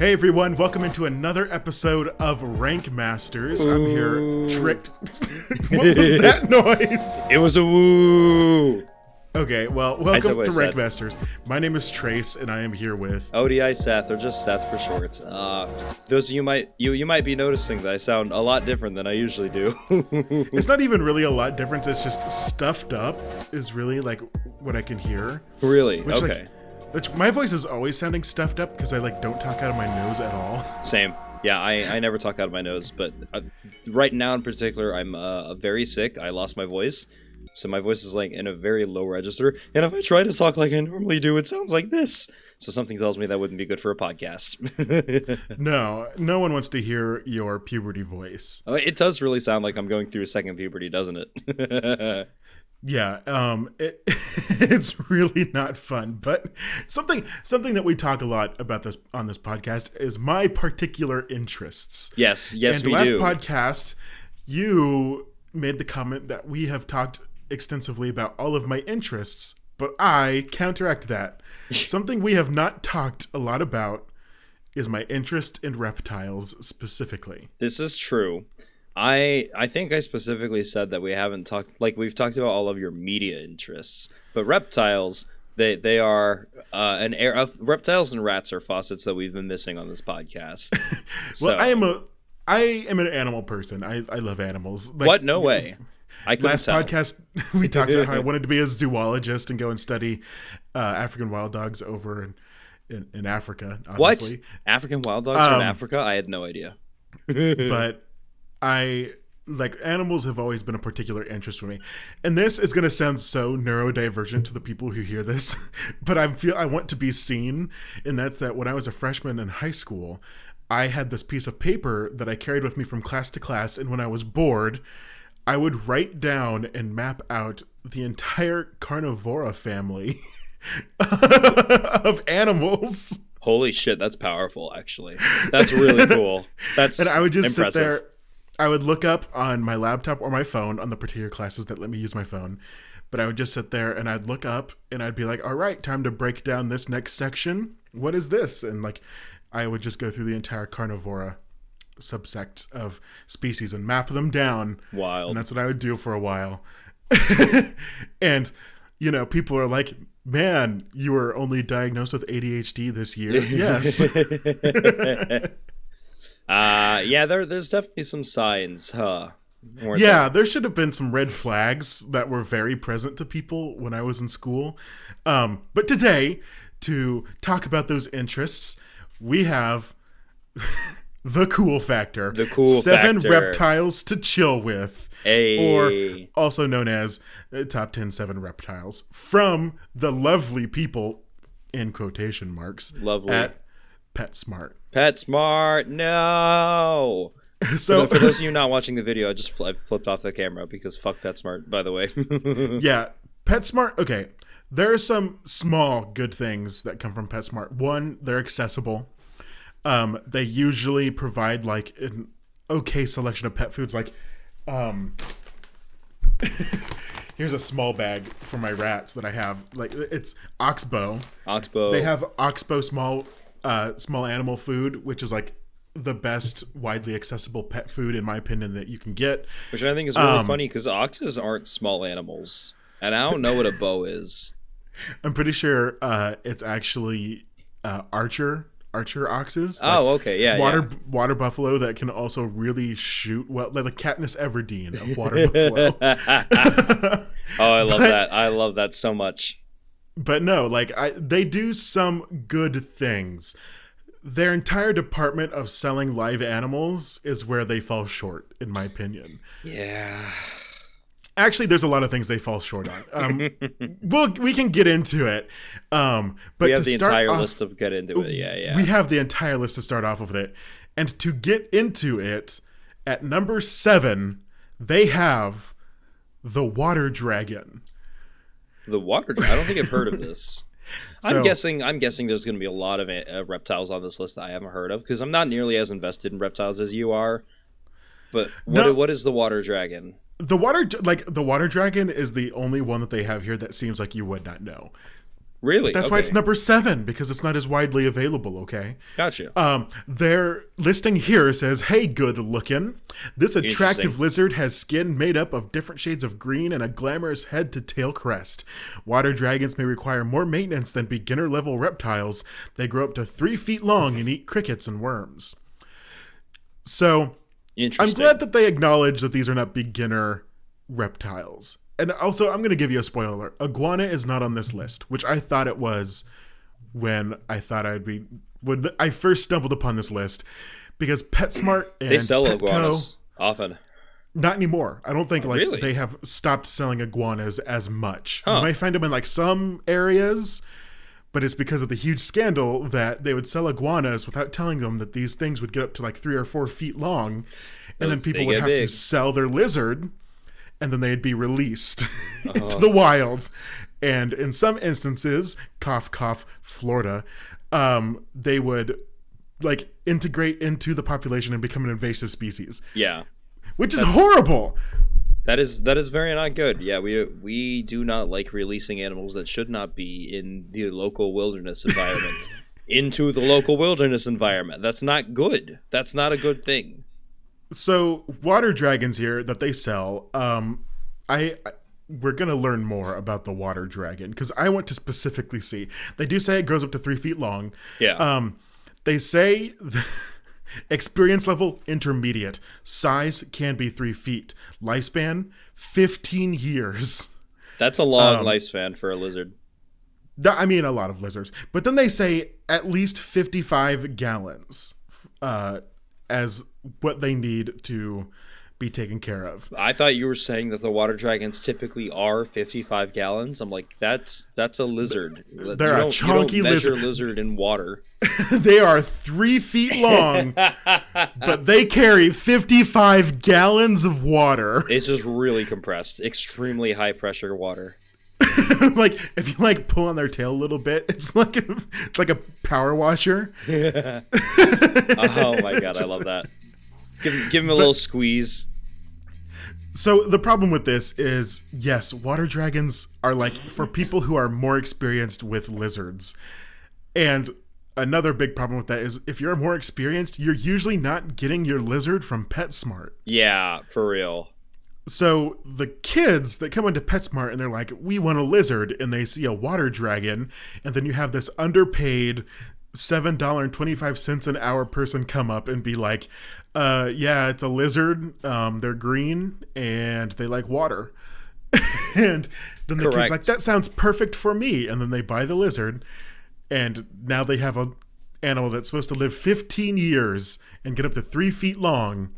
Hey everyone, welcome into another episode of Rank Masters. I'm here tricked. What was that noise? It was a woo. Okay, well, welcome to Rank Masters. My name is Trace, and I am here with ODISeth, or just Seth for short. Those of you might be noticing that I sound a lot different than I usually do. It's not even really a lot different. It's just stuffed up is really like what I can hear. Really? Which, okay. My voice is always sounding stuffed up because I don't talk out of my nose at all. Same. Yeah, I never talk out of my nose, but right now in particular, I'm very sick. I lost my voice, so my voice is in a very low register. And if I try to talk like I normally do, it sounds like this. So something tells me that wouldn't be good for a podcast. No one wants to hear your puberty voice. It does really sound like I'm going through a second puberty, doesn't it? Yeah, it's really not fun. But something that we talk a lot about on this podcast is my particular interests. Yes, we do. Last podcast, you made the comment that we have talked extensively about all of my interests, but I counteract that. Something we have not talked a lot about is my interest in reptiles specifically. This is true. I think I specifically said that we haven't talked, we've talked about all of your media interests, but reptiles, they are reptiles and rats are faucets that we've been missing on this podcast. Well, I am an animal person. I love animals. What? No way. Last podcast, we talked about how I wanted to be a zoologist and go and study African wild dogs over in Africa, obviously. What? African wild dogs are in Africa? I had no idea. But animals have always been a particular interest for me. And this is going to sound so neurodivergent to the people who hear this, but I want to be seen. And that's that when I was a freshman in high school, I had this piece of paper that I carried with me from class to class. And when I was bored, I would write down and map out the entire carnivora family of animals. Holy shit, that's powerful, actually. That's really cool. That's And I would just impressive. sit there. I would look up on my laptop or my phone on the particular classes that let me use my phone. But I would just sit there and I'd look up and I'd be like, all right, time to break down this next section. What is this? And I would just go through the entire carnivora subsect of species and map them down. Wild. And that's what I would do for a while. And, people are like, man, you were only diagnosed with ADHD this year. Yes. Yeah, there's definitely some signs, huh? Yeah, there should have been some red flags that were very present to people when I was in school. But today, to talk about those interests, we have the cool factor. The cool 7 factor. reptiles to chill with. Hey. Or also known as Top 10 7 Reptiles from the lovely people, in quotation marks, Lovely. at PetSmart. PetSmart, no! So for those of you not watching the video, I just flipped off the camera because fuck PetSmart, by the way. Yeah, PetSmart, okay. There are some small good things that come from PetSmart. One, they're accessible. They usually provide an okay selection of pet foods. Here's a small bag for my rats that I have. It's Oxbow. Oxbow. They have Oxbow small animal food, which is the best widely accessible pet food in my opinion that you can get. Which I think is really funny because oxes aren't small animals, and I don't know what a bow is. I'm pretty sure it's actually archer oxes. Oh, okay, yeah, water buffalo that can also really shoot well, like the Katniss Everdeen of water buffalo. Oh, I love that. I love that so much. But no, they do some good things. Their entire department of selling live animals is where they fall short, in my opinion. Yeah. Actually, there's a lot of things they fall short on. We can get into it. But we have the entire list to get into it. Yeah. We have the entire list to start off with it. And to get into it, at number 7, they have the water dragon. The water dragon? I don't think I've heard of this. I'm guessing there's going to be a lot of reptiles on this list that I haven't heard of because I'm not nearly as invested in reptiles as you are. But what is the water dragon? The water dragon is the only one that they have here that seems like you would not know. Really? That's why it's number 7, because it's not as widely available, okay? Gotcha. Their listing here says, hey, good looking. This attractive lizard has skin made up of different shades of green and a glamorous head to tail crest. Water dragons may require more maintenance than beginner level reptiles. They grow up to 3 feet long and eat crickets and worms. So I'm glad that they acknowledge that these are not beginner reptiles. And also, I'm going to give you a spoiler alert. Iguana is not on this list, which I thought it was when I thought when I first stumbled upon this list, because PetSmart and they sell Petco, iguanas often. Not anymore. I don't think really? they have stopped selling iguanas as much. Huh. You might find them in like some areas, but it's because of the huge scandal that they would sell iguanas without telling them that these things would get up to like 3 or 4 feet long, and then people would have to sell their lizard, and then they'd be released into the wild. And in some instances, cough, cough, Florida, they would like integrate into the population and become an invasive species. Yeah. Which is horrible. That is very not good. Yeah, we do not like releasing animals that should not be in the local wilderness environment into the local wilderness environment. That's not good. That's not a good thing. So water dragons here that they sell, we're gonna learn more about the water dragon because I want to specifically see. They do say it grows up to 3 feet long. Yeah. They say experience level intermediate. Size can be 3 feet. Lifespan 15 years. That's a long lifespan for a lizard. I mean, a lot of lizards. But then they say at least 55 gallons as what they need to be taken care of. I thought you were saying that the water dragons typically are 55 gallons. I'm like, that's a lizard. They're a chunky lizard in water. They are 3 feet long, but they carry 55 gallons of water. It's just really compressed, extremely high pressure water. Like if you like pull on their tail a little bit, it's like a power washer. Oh my god, I love that. Give him a little squeeze. So the problem with this is, yes, water dragons are like for people who are more experienced with lizards. And another big problem with that is if you're more experienced, you're usually not getting your lizard from PetSmart. Yeah, for real. So the kids that come into PetSmart and they're like, we want a lizard, and they see a water dragon, and then you have this underpaid $7.25 an hour person come up and be like, yeah, it's a lizard. They're green and they like water. And then the kid's like, that sounds perfect for me. And then they buy the lizard, and now they have an animal that's supposed to live 15 years and get up to 3 feet long.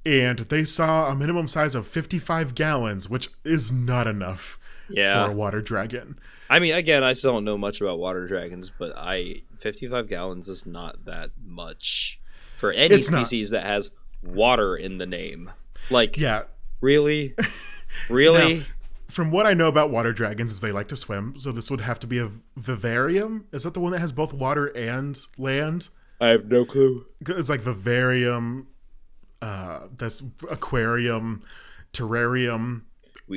And they saw a minimum size of 55 gallons, which is not enough for a water dragon. I mean, again, I still don't know much about water dragons, but 55 gallons is not that much for any species that has water in the name. Like, yeah, really? Really? Now, from what I know about water dragons is they like to swim, so this would have to be a vivarium. Is that the one that has both water and land? I have no clue. It's like vivarium, that's aquarium, terrarium,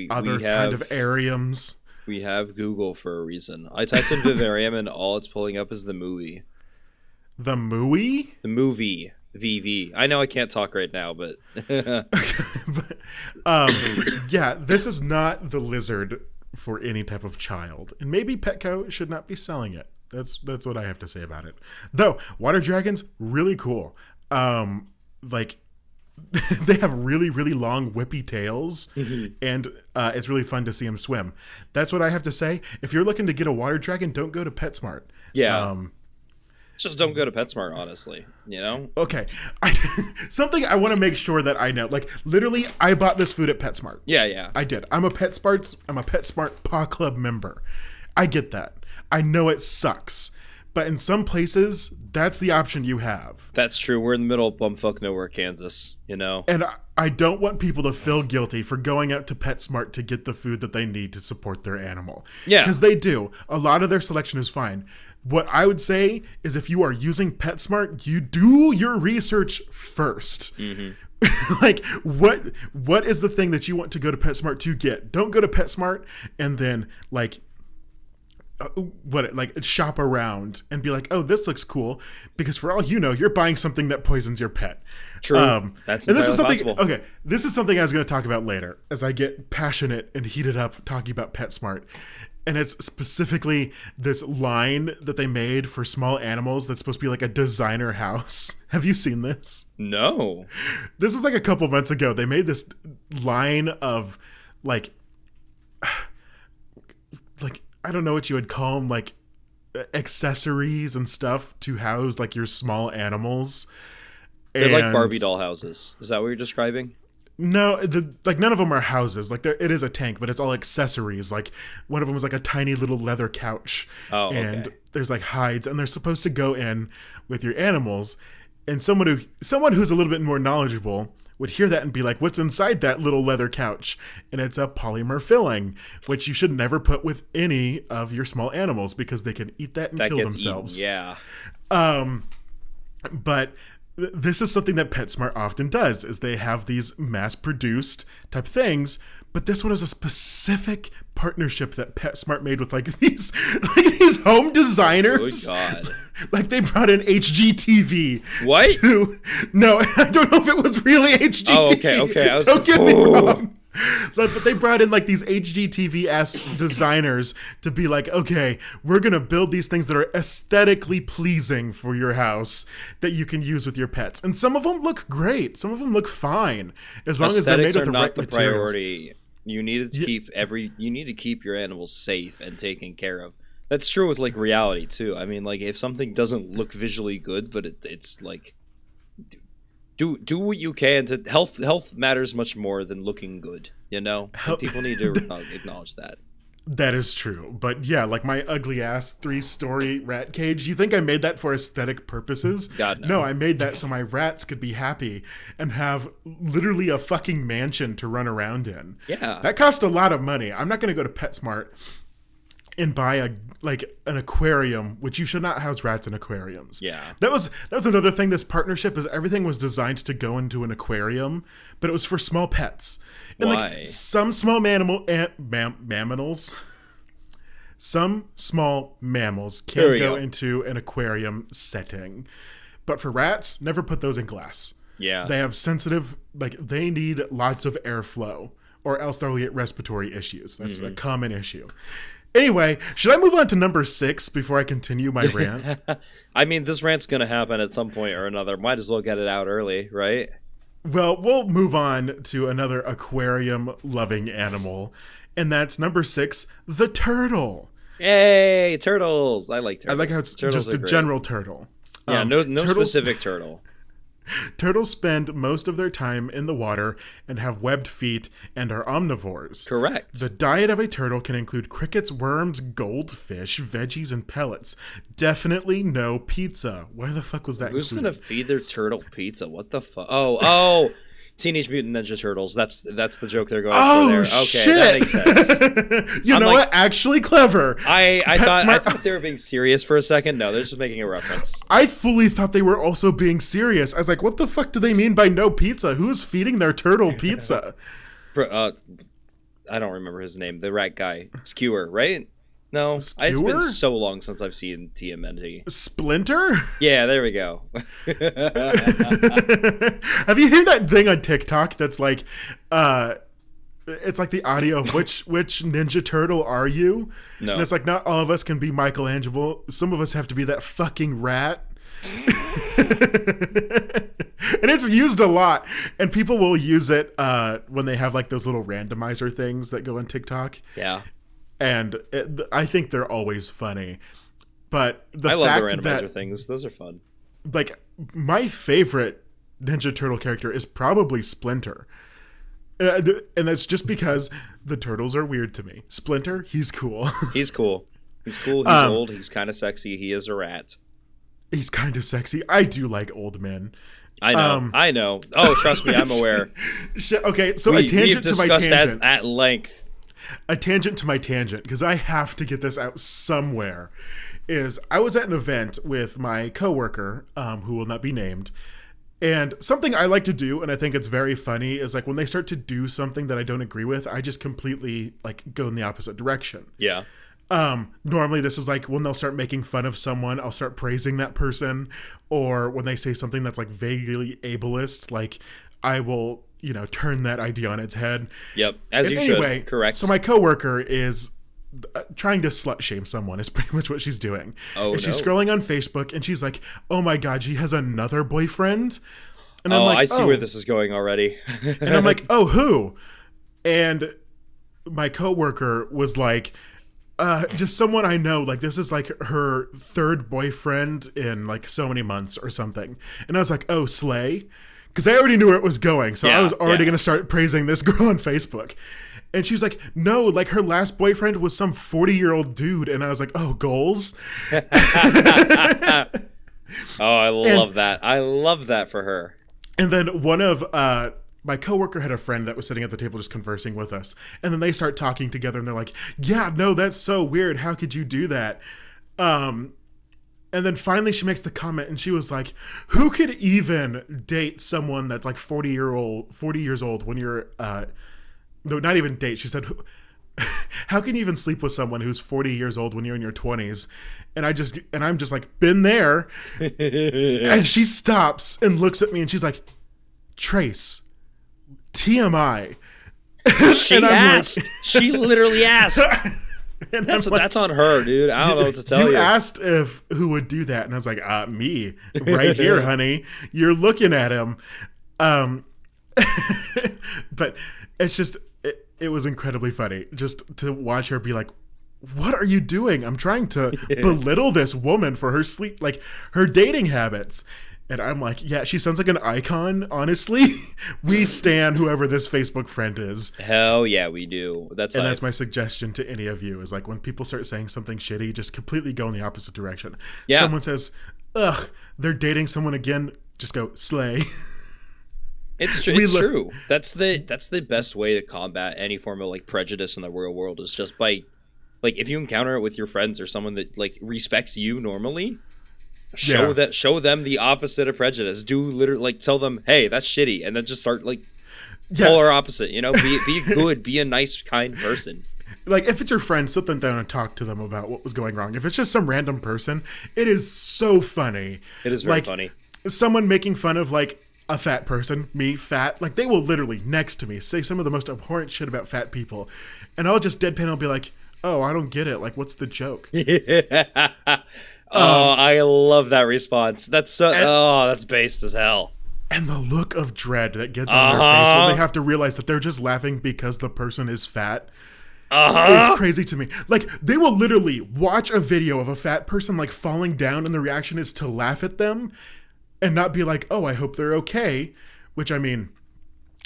other kind of ariums. We have Google for a reason. I typed in vivarium and all it's pulling up is the movie. The movie? The movie. VV. I know I can't talk right now, but... yeah, this is not the lizard for any type of child. And maybe Petco should not be selling it. That's what I have to say about it. Though, water dragons, really cool. Like... they have really, really long whippy tails, and it's really fun to see them swim. That's what I have to say. If you're looking to get a water dragon, don't go to PetSmart. Yeah. Just don't go to PetSmart, honestly. You know? Okay. Something I want to make sure that I know. Like, literally, I bought this food at PetSmart. Yeah. I did. I'm a PetSmart Paw Club member. I get that. I know it sucks. But in some places, that's the option you have. That's true. We're in the middle of bumfuck nowhere, Kansas, you know? And I don't want people to feel guilty for going out to PetSmart to get the food that they need to support their animal. Yeah. Because they do. A lot of their selection is fine. What I would say is if you are using PetSmart, you do your research first. Mm-hmm. Like, what is the thing that you want to go to PetSmart to get? Don't go to PetSmart and then, like... shop around and be like, oh, this looks cool, because for all you know, you're buying something that poisons your pet. True. That's and this is entirely something. possible. Okay, this is something I was going to talk about later as I get passionate and heated up talking about PetSmart. And it's specifically this line that they made for small animals that's supposed to be like a designer house. Have you seen this? No. This was like a couple months ago. They made this line of like I don't know what you would call them, like accessories and stuff to house like your small animals. They're like Barbie doll houses. Is that what you're describing? No, none of them are houses. Like it is a tank, but it's all accessories. Like one of them is like a tiny little leather couch. Oh, okay. And there's like hides, and they're supposed to go in with your animals. And someone who's a little bit more knowledgeable would hear that and be like, what's inside that little leather couch? And it's a polymer filling, which you should never put with any of your small animals because they can eat that and kill themselves. Eaten, yeah. But this is something that PetSmart often does, is they have these mass-produced type things, but this one is a specific partnership that PetSmart made with like these home designers. Oh God. Like they brought in HGTV. What? No, I don't know if it was really HGTV. Oh, okay. Don't get me wrong. But they brought in like these HGTV-esque designers to be like, okay, we're going to build these things that are aesthetically pleasing for your house that you can use with your pets. And some of them look great. Some of them look fine. As long as they're made with the right materials. Priority. You need to keep your animals safe and taken care of. That's true with like reality too. I mean, like if something doesn't look visually good, but it's like do what you can to health matters much more than looking good, you know? And people need to acknowledge that. That is true. But yeah, like my ugly ass 3-story rat cage, you think I made that for aesthetic purposes? God, no. No, I made that so my rats could be happy and have literally a fucking mansion to run around in. Yeah. That cost a lot of money. I'm not going to go to PetSmart and buy an aquarium, which you should not house rats in aquariums. Yeah. That was another thing. This partnership is everything was designed to go into an aquarium, but it was for small pets. And Why? like some small mammals, some small mammals can go into an aquarium setting, but for rats, never put those in glass. Yeah. They have sensitive, they need lots of airflow, or else they'll get respiratory issues. That's a common issue. Anyway, should I move on to number 6 before I continue my rant? I mean, this rant's going to happen at some point or another. Might as well get it out early, right? Well, we'll move on to another aquarium-loving animal, and that's number 6, the turtle. Yay, turtles! I like turtles. I like how it's turtles just a general turtle. Yeah, no specific turtle. Turtles spend most of their time in the water and have webbed feet and are omnivores. Correct. The diet of a turtle can include crickets, worms, goldfish, veggies, and pellets. Definitely no pizza. Why the fuck was that Who's included? gonna feed their turtle pizza? What the fuck? Oh! Teenage Mutant Ninja Turtles. That's the joke they're going for there. Okay, shit. that makes sense. You know what? Actually clever. I thought they were being serious for a second. No, they're just making a reference. I fully thought they were also being serious. I was like, what the fuck do they mean by no pizza? Who's feeding their turtle pizza? I don't remember his name. The rat guy. Skewer, right? No. Skewer? It's been so long since I've seen TMNT. Splinter? Yeah, there we go. Have you heard that thing on TikTok that's like, it's like the audio of which Ninja Turtle are you? No. And it's like, not all of us can be Michelangelo. Some of us have to be that fucking rat. And it's used a lot. And people will use it when they have like those little randomizer things that go on TikTok. Yeah. And I think they're always funny. But I love the randomizer things. Those are fun. Like, my favorite Ninja Turtle character is probably Splinter. And that's just because the turtles are weird to me. Splinter, he's cool. He's cool. He's cool. He's old. He's kind of sexy. He is a rat. He's kind of sexy. I do like old men. I know. I know. Oh, trust me, I'm aware. Okay, so a tangent to my tangent. That at length. A tangent to my tangent, because I have to get this out somewhere, is I was at an event with my coworker, who will not be named, and something I like to do, and I think it's very funny, is like when they start to do something that I don't agree with, I just completely like go in the opposite direction. Yeah. Normally this is like when they'll start making fun of someone, I'll start praising that person, or when they say something that's like vaguely ableist, like I will, turn that idea on its head. Yep, as And you anyway, should. Correct. So my coworker is trying to slut shame someone is pretty much what she's doing. Oh, and she's no. scrolling on Facebook and she's like, "Oh my god, she has another boyfriend." And I'm Oh, like, I see where this is going already. and I'm like, "Oh, who?" And my coworker was like, just someone I know. Like, this is like her third boyfriend in like so many months or something. And I was like, "Oh, slay." Because I already knew where it was going. So I was already going to start praising this girl on Facebook. And she was like, "No, like her last boyfriend was some 40-year-old dude." And I was like, "Oh, goals." Oh, I love that. I love that for her. And then one of my coworker had a friend that was sitting at the table just conversing with us. And then they start talking together and they're like, "Yeah, no, that's so weird. How could you do that?" And then finally she makes the comment and she was like, "Who could even date someone that's like 40 years old when you're no, not even date." She said, "How can you even sleep with someone who's 40 years old when you're in your 20s?" And I'm just like, "Been there." And she stops and looks at me and she's like, "Trace, TMI." She asked. She literally asked. And That's on her, dude. I don't know what to tell you. You asked if who would do that, and I was like, "Me, right here, honey. You're looking at him." But it's just, it was incredibly funny just to watch her be like, "What are you doing? I'm trying to belittle this woman for her sleep, like her dating habits." And I'm like, "Yeah, she sounds like an icon, honestly." We stan whoever this Facebook friend is. Hell yeah, we do. That's my suggestion to any of you is like when people start saying something shitty, just completely go in the opposite direction. Yeah. Someone says, "Ugh, they're dating someone again," just go, "Slay." It's true. It's true. That's the best way to combat any form of like prejudice in the real world is just by, like, if you encounter it with your friends or someone that like respects you normally, show them the opposite of prejudice. Do literally like tell them, "Hey, that's shitty," and then just start like polar opposite. Be good, be a nice, kind person. Like if it's your friend, sit them down and talk to them about what was going wrong. If it's just some random person, it is so funny. It is very funny. Someone making fun of like a fat person, me, fat, like they will literally next to me say some of the most abhorrent shit about fat people, and I'll just deadpan. I'll be like, "Oh, I don't get it. Like, what's the joke?" I love that response. That's that's based as hell. And the look of dread that gets on their face when they have to realize that they're just laughing because the person is fat. It's crazy to me. Like, they will literally watch a video of a fat person like falling down and the reaction is to laugh at them and not be like, "Oh, I hope they're okay," which, I mean,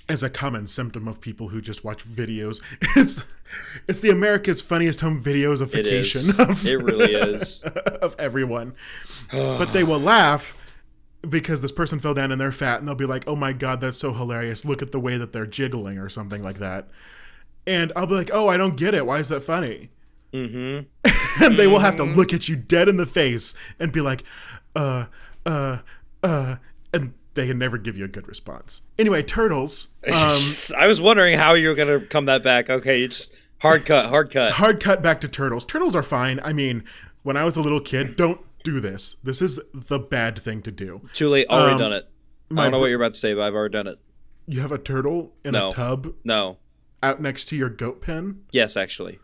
is a common symptom of people who just watch videos. It's the America's Funniest Home Videos-ification. It really is. Of everyone. But they will laugh because this person fell down and they're fat, and they'll be like, "Oh my god, that's so hilarious. Look at the way that they're jiggling," or something like that. And I'll be like, "Oh, I don't get it. Why is that funny?" Mm-hmm. And they will have to look at you dead in the face and be like, and they can never give you a good response. Anyway, turtles. I was wondering how you were going to come that back. Okay, you just hard cut. Hard cut back to turtles. Turtles are fine. I mean, when I was a little kid, don't do this. This is the bad thing to do. Too late. Already done it. I don't know what you're about to say, but I've already done it. You have a turtle in a tub? No. Out next to your goat pen? Yes, actually.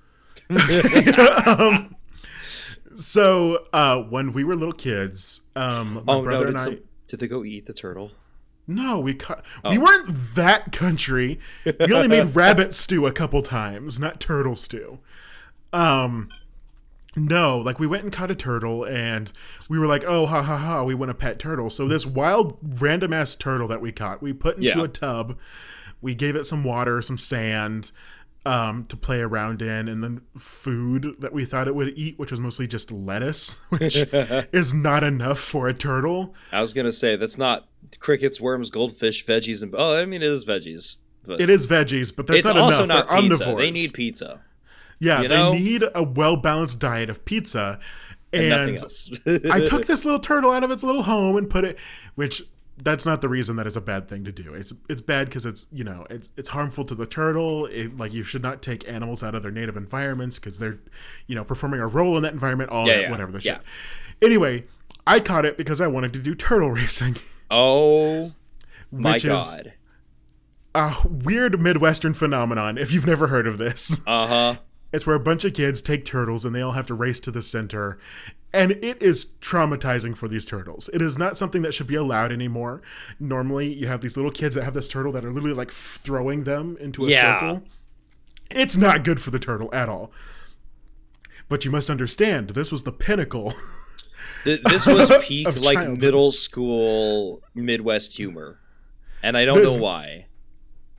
So when we were little kids, my brother and I... Did they go eat the turtle? No, we weren't that country. We only made rabbit stew a couple times, not turtle stew. No, like we went and caught a turtle and we were like, "Oh, ha ha ha, we want a pet turtle." So this wild random ass turtle that we caught, we put into a tub. We gave it some water, some sand, to play around in, and then food that we thought it would eat, which was mostly just lettuce, which is not enough for a turtle. I was going to say, that's not crickets, worms, goldfish, veggies, and... Oh, I mean, it is veggies. But it is veggies, but that's it's not also enough. not They're pizza. omnivores. They need pizza. Yeah, they need a well-balanced diet of pizza. And nothing else. I took this little turtle out of its little home and put it... Which... that's not the reason that it's a bad thing to do. It's bad because it's, you know, it's harmful to the turtle. Like, you should not take animals out of their native environments because they're, you know, performing a role in that environment. Whatever the shit. Anyway, I caught it because I wanted to do turtle racing. Oh my god! A weird Midwestern phenomenon. If you've never heard of this, it's where a bunch of kids take turtles and they all have to race to the center. And it is traumatizing for these turtles. It is not something that should be allowed anymore. Normally, you have these little kids that have this turtle that are literally like throwing them into a circle. It's not good for the turtle at all. But you must understand, this was the pinnacle. This was peak like childhood. Middle school Midwest humor. And I don't know why.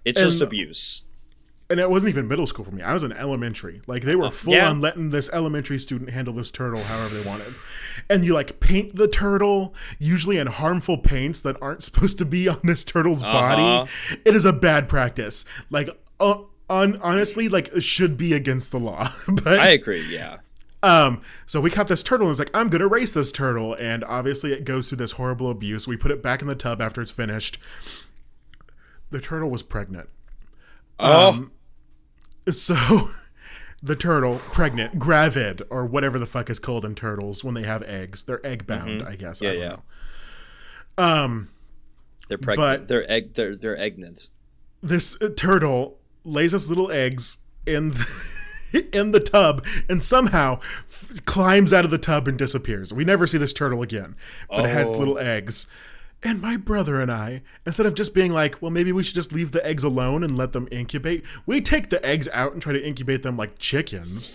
It's just abuse. And it wasn't even middle school for me. I was in elementary. Like, they were full on letting this elementary student handle this turtle however they wanted. And you, like, paint the turtle, usually in harmful paints that aren't supposed to be on this turtle's body. It is a bad practice. Like, honestly, like, it should be against the law. But I agree, yeah. So we caught this turtle and it's like, I'm going to race this turtle. And obviously it goes through this horrible abuse. We put it back in the tub after it's finished. The turtle was pregnant. So the turtle, pregnant, gravid, or whatever the fuck is called in turtles when they have eggs. They're egg bound, I guess. I don't know. They're pregnant. They're eggnant. This turtle lays its little eggs in the tub and somehow climbs out of the tub and disappears. We never see this turtle again, but it has little eggs. And my brother and I, instead of just being like, well, maybe we should just leave the eggs alone and let them incubate, we take the eggs out and try to incubate them like chickens.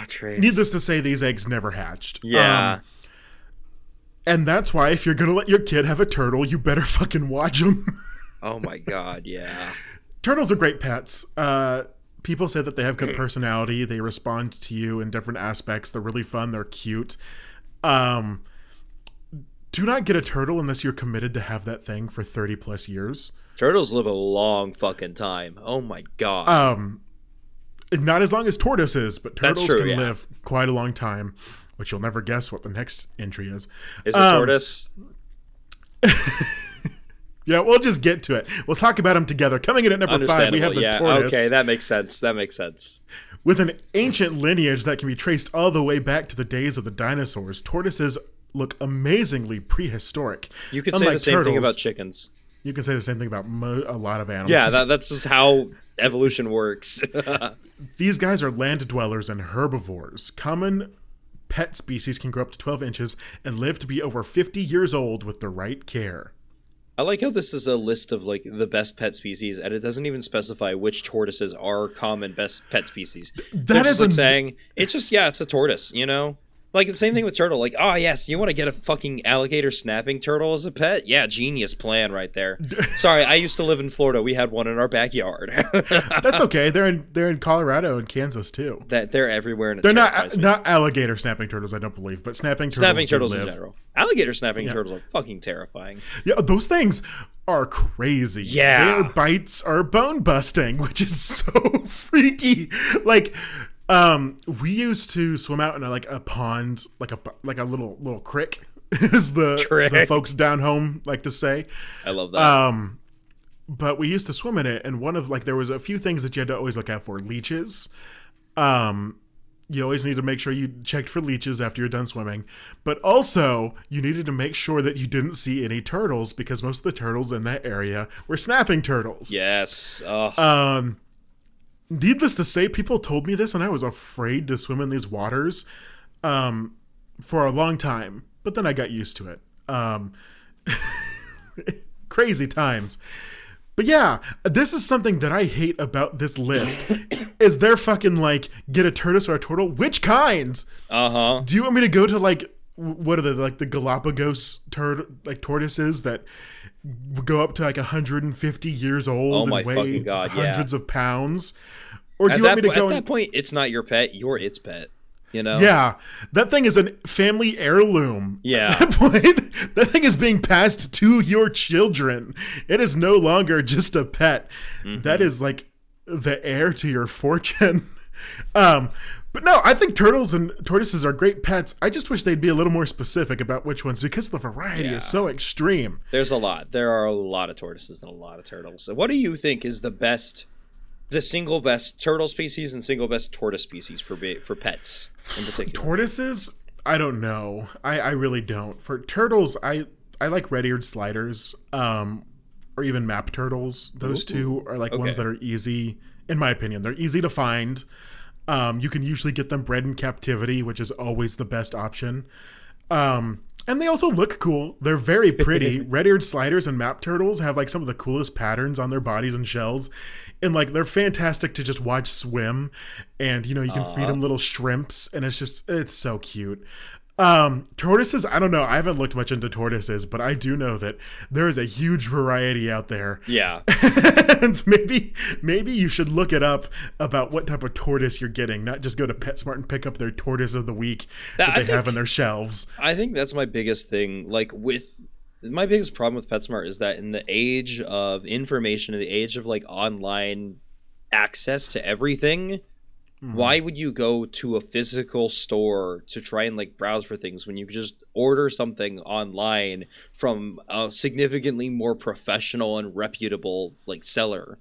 Trace. Needless to say, these eggs never hatched. Yeah. And that's why if you're going to let your kid have a turtle, you better fucking watch them. Oh my god, yeah. Turtles are great pets. People say that they have good personality. They respond to you in different aspects. They're really fun. They're cute. Do not get a turtle unless you're committed to have that thing for 30 plus years. Turtles live a long fucking time. Oh my god. Not as long as tortoises, but turtles can live quite a long time, which you'll never guess what the next entry is. Is it tortoise? Yeah, we'll just get to it. We'll talk about them together. Coming in at number 5, we have the tortoise. Okay, that makes sense. With an ancient lineage that can be traced all the way back to the days of the dinosaurs, tortoises look amazingly prehistoric. You could say the same thing about chickens. You can say the same thing about a lot of animals. Yeah, that's just how evolution works. These guys are land dwellers and herbivores. Common pet species can grow up to 12 inches and live to be over 50 years old with the right care. I like how this is a list of like the best pet species, and it doesn't even specify which tortoises are common best pet species. That is like saying it's just it's a tortoise, you know. Like the same thing with turtle. Like, oh yes, you want to get a fucking alligator snapping turtle as a pet? Yeah, genius plan right there. Sorry, I used to live in Florida. We had one in our backyard. That's okay. They're in Colorado and Kansas too. They're everywhere. And they're not alligator snapping turtles, I don't believe, but snapping turtles in general. Alligator snapping turtles are fucking terrifying. Yeah, those things are crazy. Yeah, their bites are bone busting, which is so freaky. Like. We used to swim out in a pond, like a little creek, as the folks down home like to say. I love that. But we used to swim in it, and there was a few things that you had to always look out for. Leeches. You always need to make sure you checked for leeches after you're done swimming. But also, you needed to make sure that you didn't see any turtles, because most of the turtles in that area were snapping turtles. Yes. Needless to say, people told me this, and I was afraid to swim in these waters for a long time. But then I got used to it. Crazy times. But yeah, this is something that I hate about this list. Is they're fucking like, get a tortoise or a turtle? Which kind? Uh-huh. Do you want me to go to what are they, like the Galapagos tortoises that go up to 150 years old and weigh hundreds of pounds? Or do you want me to go? At that point, it's not your pet; you're its pet. You know? Yeah, that thing is a family heirloom. Yeah, at that point, that thing is being passed to your children. It is no longer just a pet. Mm-hmm. That is like the heir to your fortune. But But no, I think turtles and tortoises are great pets. I just wish they'd be a little more specific about which ones, because the variety is so extreme. There's a lot. There are a lot of tortoises and a lot of turtles. So what do you think is the single best turtle species and single best tortoise species for pets in particular? Tortoises, I don't know. I really don't. For turtles, I like red-eared sliders, or even map turtles. Those two are like ones that are easy, in my opinion. They're easy to find. You can usually get them bred in captivity, which is always the best option. And they also look cool. They're very pretty. Red-eared sliders and map turtles have like some of the coolest patterns on their bodies and shells. And like they're fantastic to just watch swim. And you can feed them little shrimps, and it's so cute. Tortoises, I don't know. I haven't looked much into tortoises, but I do know that there is a huge variety out there. Yeah. And maybe you should look it up about what type of tortoise you're getting, not just go to PetSmart and pick up their tortoise of the week that they have on their shelves. I think that's my biggest thing. Like my biggest problem with PetSmart is that in the age of information, in the age of like online access to everything, why would you go to a physical store to try and like browse for things when you could just order something online from a significantly more professional and reputable like seller?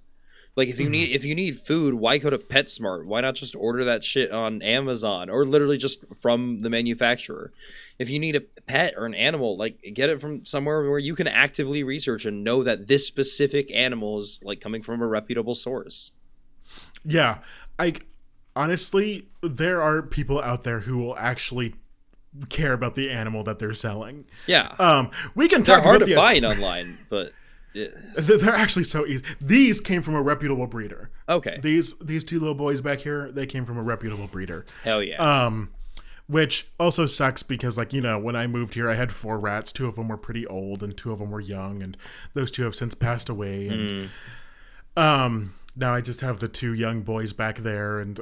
Like if you need food, why go to PetSmart? Why not just order that shit on Amazon or literally just from the manufacturer? If you need a pet or an animal, like get it from somewhere where you can actively research and know that this specific animal is like coming from a reputable source. Yeah, honestly, there are people out there who will actually care about the animal that they're selling. Yeah. We can talk They're hard about to find online, but they're actually so easy. These came from a reputable breeder. Okay. These two little boys back here, they came from a reputable breeder. Hell yeah. Which also sucks because when I moved here, I had 4 rats. 2 of them were pretty old and 2 of them were young, and those 2 have since passed away. And now I just have the 2 young boys back there, and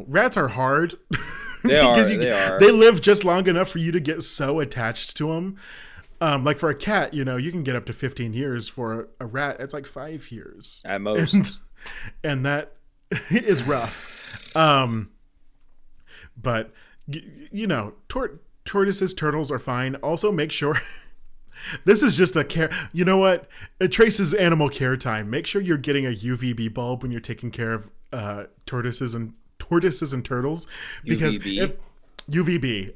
rats are hard. They are. They live just long enough for you to get so attached to them. Like for a cat, you can get up to 15 years. For a rat, it's like 5 years at most, and that is rough. But tortoises, turtles are fine. Also, make sure. This is just a care. You know what? It traces animal care time. Make sure you're getting a UVB bulb when you're taking care of tortoises and turtles, because UVB.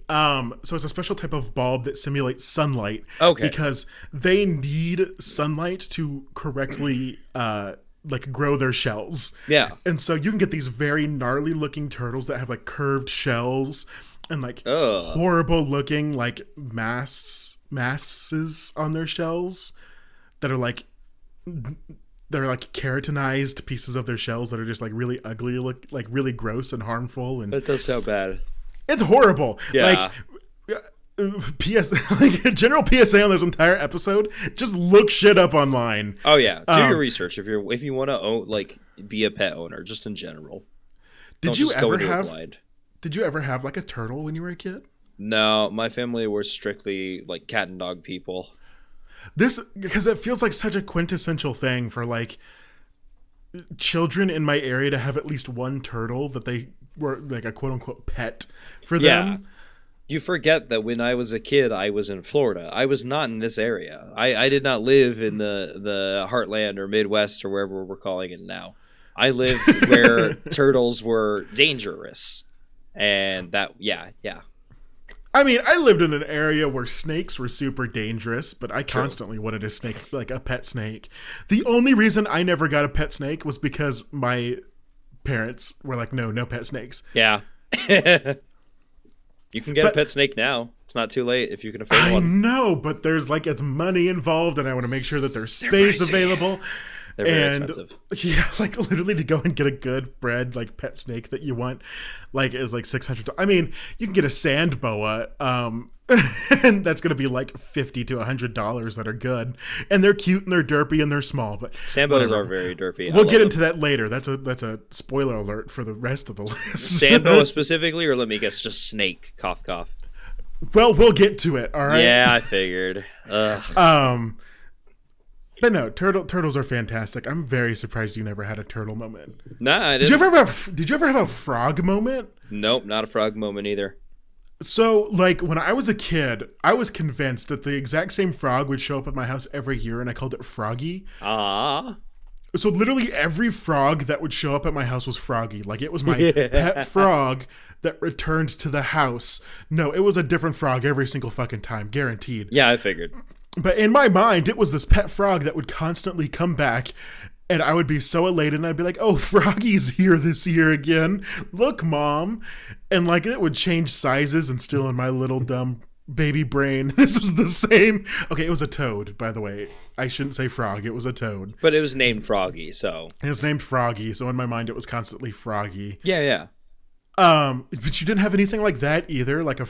So it's a special type of bulb that simulates sunlight. Okay. Because they need sunlight to correctly grow their shells. Yeah. And so you can get these very gnarly looking turtles that have like curved shells and like horrible looking like masses on their shells that are like keratinized pieces of their shells that are just like really ugly, look like really gross and harmful. And that does sound bad. It's horrible. Yeah. General PSA on this entire episode: just look shit up online. Oh yeah, do your research if you want to be a pet owner, just in general. Did you ever have like a turtle when you were a kid? No, my family were strictly like cat and dog people. Because it feels like such a quintessential thing for like children in my area to have at least one turtle that they were like a quote unquote pet for them. You forget that when I was a kid, I was in Florida. I was not in this area. I did not live in the heartland or Midwest or wherever we're calling it now. I lived where turtles were dangerous. And that, yeah. I mean, I lived in an area where snakes were super dangerous, but I constantly wanted a snake, like a pet snake. The only reason I never got a pet snake was because my parents were like, no pet snakes. Yeah. You can get a pet snake now. It's not too late if you can afford one. I know, but there's like it's money involved, and I want to make sure that there's space available. They're very expensive. Yeah, like literally to go and get a good bred like pet snake that you want, like is like $600. I mean, you can get a sand boa, and that's gonna be like $50 to $100 that are good, and they're cute and they're derpy and they're small. But sand boas are very derpy. We'll get into that later. That's a spoiler alert for the rest of the list. Sand boa specifically, or let me guess, just snake. Cough, cough. Well, we'll get to it. All right. Yeah, I figured. But no, turtles are fantastic. I'm very surprised you never had a turtle moment. Nah, I Did didn't. Did you ever have a frog moment? Nope, not a frog moment either. So, like, when I was a kid, I was convinced that the exact same frog would show up at my house every year, and I called it Froggy. Ah. So literally every frog that would show up at my house was Froggy. Like, it was my pet frog that returned to the house. No, it was a different frog every single fucking time, guaranteed. Yeah, I figured. But in my mind, it was this pet frog that would constantly come back, and I would be so elated, and I'd be like, oh, Froggy's here this year again. Look, Mom. And, like, it would change sizes, and still in my little dumb baby brain, this was the same. Okay, it was a toad, by the way. I shouldn't say frog. It was a toad. But it was named Froggy, so. It was named Froggy, so in my mind, it was constantly Froggy. Yeah. But you didn't have anything like that either, like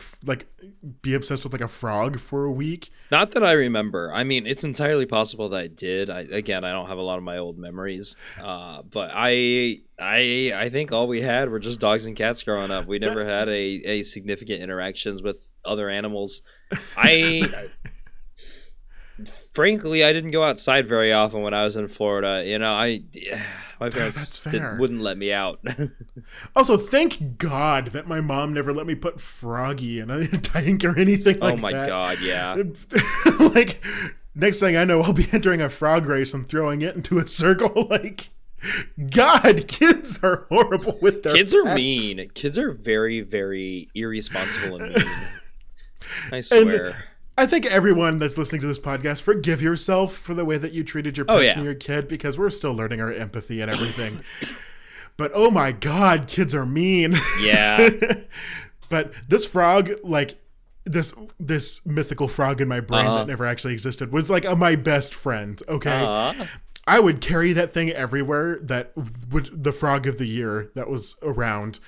be obsessed with like a frog for a week. Not that I remember. I mean, it's entirely possible that I did. I don't have a lot of my old memories. But I think all we had were just dogs and cats growing up. We never had a significant interactions with other animals. Frankly, I didn't go outside very often when I was in Florida. You know, my parents wouldn't let me out. Also, thank God that my mom never let me put Froggy in a tank or anything like that. Oh my God, yeah. Like, next thing I know, I'll be entering a frog race and throwing it into a circle. Like, God, kids are horrible with their Kids are mean. Kids are very, very irresponsible and mean. I swear. And I think everyone that's listening to this podcast, forgive yourself for the way that you treated your pets when you were a kid, because we're still learning our empathy and everything. But oh my God, kids are mean. Yeah. But this frog, like this mythical frog in my brain that never actually existed, was like my best friend. Okay. I would carry that thing everywhere. The frog of the year that was around.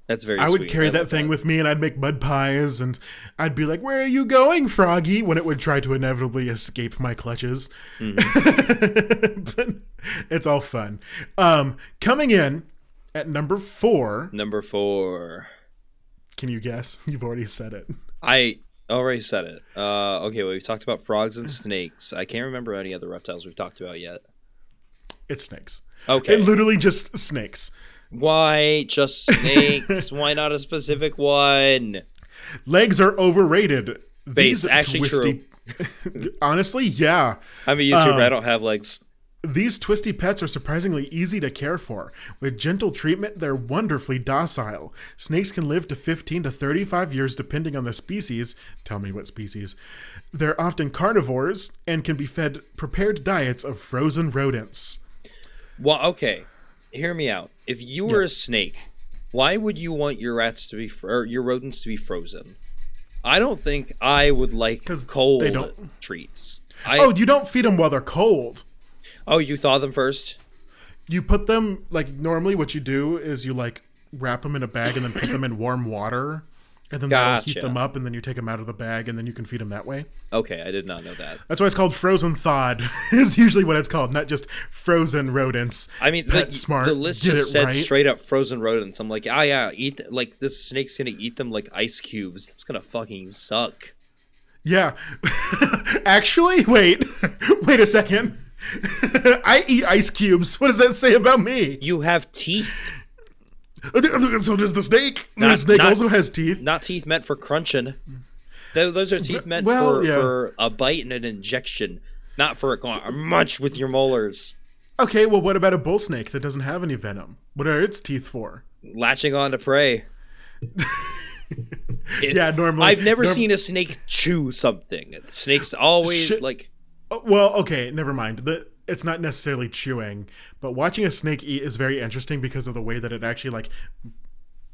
That's very I would sweet. carry that thing with me, and I'd make mud pies, and I'd be like, where are you going, Froggy? When it would try to inevitably escape my clutches. Mm-hmm. But it's all fun. Coming in at number 4. Number 4. Can you guess? You've already said it. I already said it. Okay, well, we've talked about frogs and snakes. I can't remember any other reptiles we've talked about yet. It's snakes. Okay. It literally just snakes. Why just snakes? Why not a specific one? Legs are overrated. Based, actually true. Honestly, yeah. I'm a YouTuber. I don't have legs. These twisty pets are surprisingly easy to care for. With gentle treatment, they're wonderfully docile. Snakes can live to 15 to 35 years depending on the species. Tell me what species. They're often carnivores and can be fed prepared diets of frozen rodents. Well, okay. Hear me out. If you were a snake, why would you want your rats to be or your rodents to be frozen? I don't think I would like cold treats. You don't feed them while they're cold. Oh, you thaw them first? You put them, like, normally what you do is you, like, wrap them in a bag and then put them in warm water. And then that'll heat them up, and then you take them out of the bag, and then you can feed them that way. Okay, I did not know that. That's why it's called frozen thawed. Is usually what it's called, not just frozen rodents. I mean, PetSmart, the list just said straight up frozen rodents. I'm like, eat like this snake's gonna eat them like ice cubes. That's gonna fucking suck. Yeah, actually, wait a second. I eat ice cubes. What does that say about me? You have teeth. So does the snake. The snake also has teeth. Not teeth meant for crunching. Those are teeth meant for a bite and an injection, not for a munch with your molars. Okay, well, what about a bull snake that doesn't have any venom? What are its teeth for? Latching on to prey. Normally. I've never seen a snake chew something. Snakes always like... Well, okay, never mind. It's not necessarily chewing, but watching a snake eat is very interesting because of the way that it actually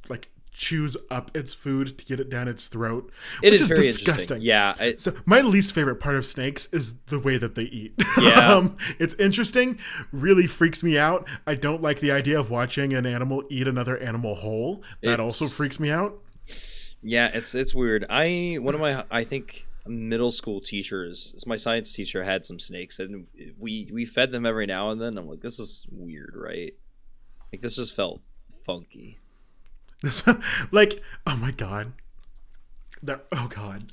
like chews up its food to get it down its throat. It is very disgusting. Yeah. So my least favorite part of snakes is the way that they eat. Yeah. It's interesting, really freaks me out. I don't like the idea of watching an animal eat another animal whole. That also freaks me out. Yeah, it's weird. I think middle school teachers, my science teacher had some snakes, and we fed them every now and then. I'm like, this is weird, right? Like, this just felt funky. Like, oh my God, Oh God.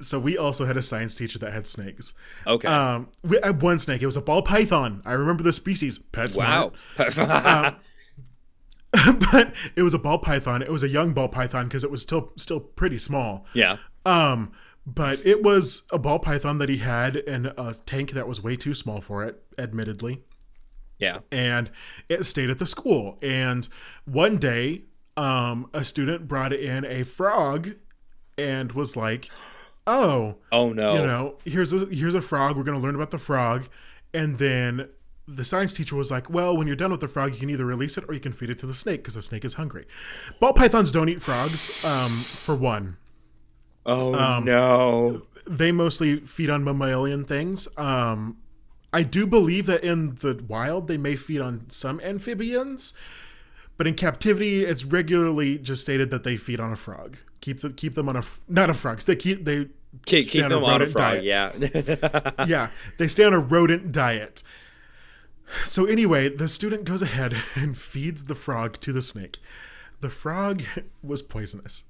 So we also had a science teacher that had snakes. Okay. We had one snake. It was a ball python. I remember the species. PetSmart. Wow. But it was a ball python. It was a young ball python because it was still pretty small. Yeah. But it was a ball python that he had in a tank that was way too small for it, admittedly. Yeah. And it stayed at the school. And one day, a student brought in a frog and was like, "Oh no, here's a frog. We're going to learn about the frog." And then the science teacher was like, "Well, when you're done with the frog, you can either release it or you can feed it to the snake because the snake is hungry." Ball pythons don't eat frogs, for one. No. They mostly feed on mammalian things. I do believe that in the wild they may feed on some amphibians, but in captivity it's regularly just stated that they feed on a frog. Keep them on not a frog. They keep them on a frog. Diet. Yeah. Yeah, they stay on a rodent diet. So anyway, the student goes ahead and feeds the frog to the snake. The frog was poisonous.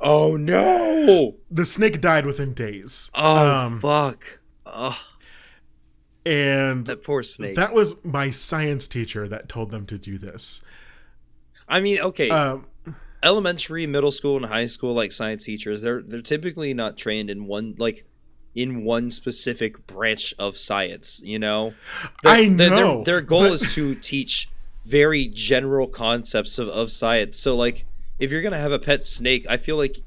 Oh no! The snake died within days. Oh fuck! Oh. And that poor snake. That was my science teacher that told them to do this. I mean, okay. Elementary, middle school, and high school, like science teachers, they're typically not trained in one specific branch of science. You know, I know their goal is to teach very general concepts of science. So, like, if you're gonna have a pet snake, I feel like.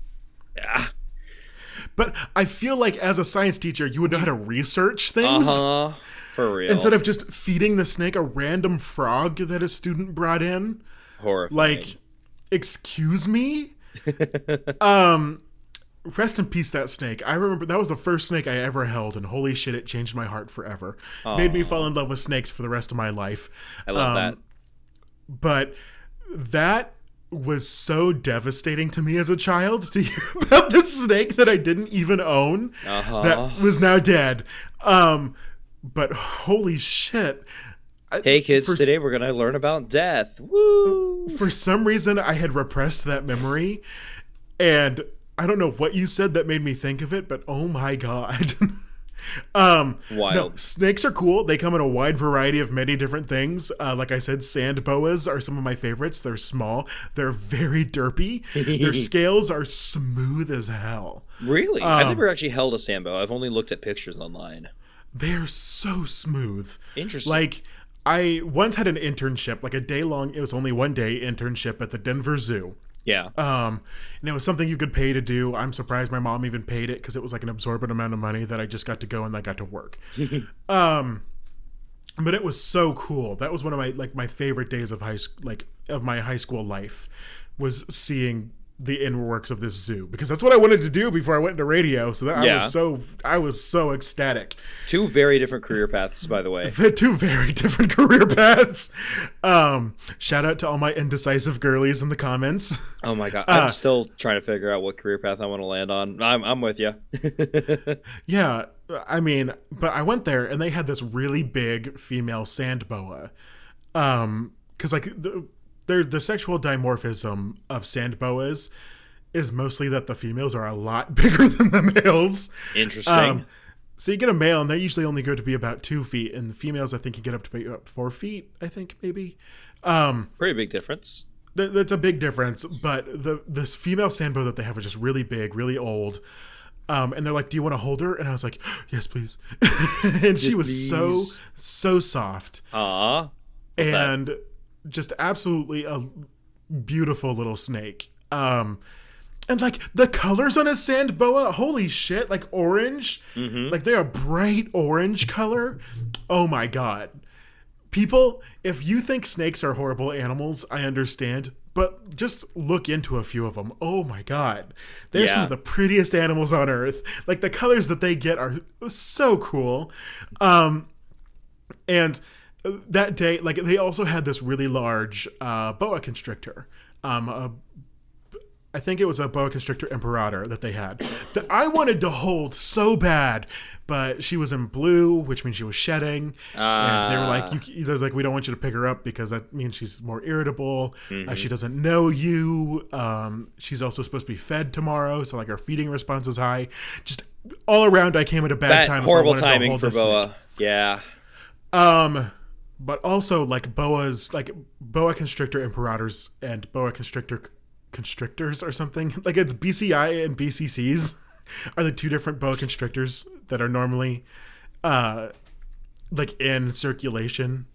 But I feel like as a science teacher, you would know how to research things. For real. Instead of just feeding the snake a random frog that a student brought in. Horrifying. Like, excuse me? Rest in peace, that snake. I remember that was the first snake I ever held, and holy shit, it changed my heart forever. Made me fall in love with snakes for the rest of my life. I love that. But that was so devastating to me as a child to hear about this snake that I didn't even own that was now dead. But holy shit. Hey kids, today we're going to learn about death. Woo! For some reason, I had repressed that memory, and I don't know what you said that made me think of it, but oh my God. Wild. No, snakes are cool. They come in a wide variety of many different things. Like I said, sand boas are some of my favorites. They're small. They're very derpy. Their scales are smooth as hell. Really? I've never actually held a sand boa. I've only looked at pictures online. They're so smooth. Interesting. Like, I once had an internship, like a day-long, it was only one day internship at the Denver Zoo. Yeah. And it was something you could pay to do. I'm surprised my mom even paid it because it was like an absorbent amount of money that I just got to go and I got to work. But it was so cool. That was one of my favorite days of my high school life, was seeing the inner works of this zoo, because that's what I wanted to do before I went into radio. So that I was so ecstatic. Two very different career paths, by the way. Two very different career paths. Shout out to all my indecisive girlies in the comments. Oh my God, I'm still trying to figure out what career path I want to land on. I'm with you. Yeah, I mean, but I went there and they had this really big female sand boa, because like the sexual dimorphism of sand boas is mostly that the females are a lot bigger than the males. Interesting. So you get a male, and they usually only grow to be about 2 feet, and the females, I think, you get up to be about 4 feet. I think maybe. Pretty big difference. That's a big difference. But this female sand boa that they have is just really big, really old. And they're like, "Do you want to hold her?" And I was like, "Yes, please." And she was so soft. And just absolutely a beautiful little snake. And like the colors on a sand boa, holy shit, like orange, like they're a bright orange color. Oh my God. People, if you think snakes are horrible animals, I understand, but just look into a few of them. Oh my God. They're some of the prettiest animals on earth. Like the colors that they get are so cool. And that day, like they also had this really large boa constrictor. I I think it was a boa constrictor imperator that they had that I wanted to hold so bad, but she was in blue, which means she was shedding. And they were like, they was like, we don't want you to pick her up because that means she's more irritable. She doesn't know you. She's also supposed to be fed tomorrow, so like her feeding response is high. Just all around, I came at a bad time. Horrible timing for boa. Snake. Yeah. But also like boas, like boa constrictor imperators and boa constrictors or something. Like it's BCI and BCCs are the two different boa constrictors that are normally like in circulation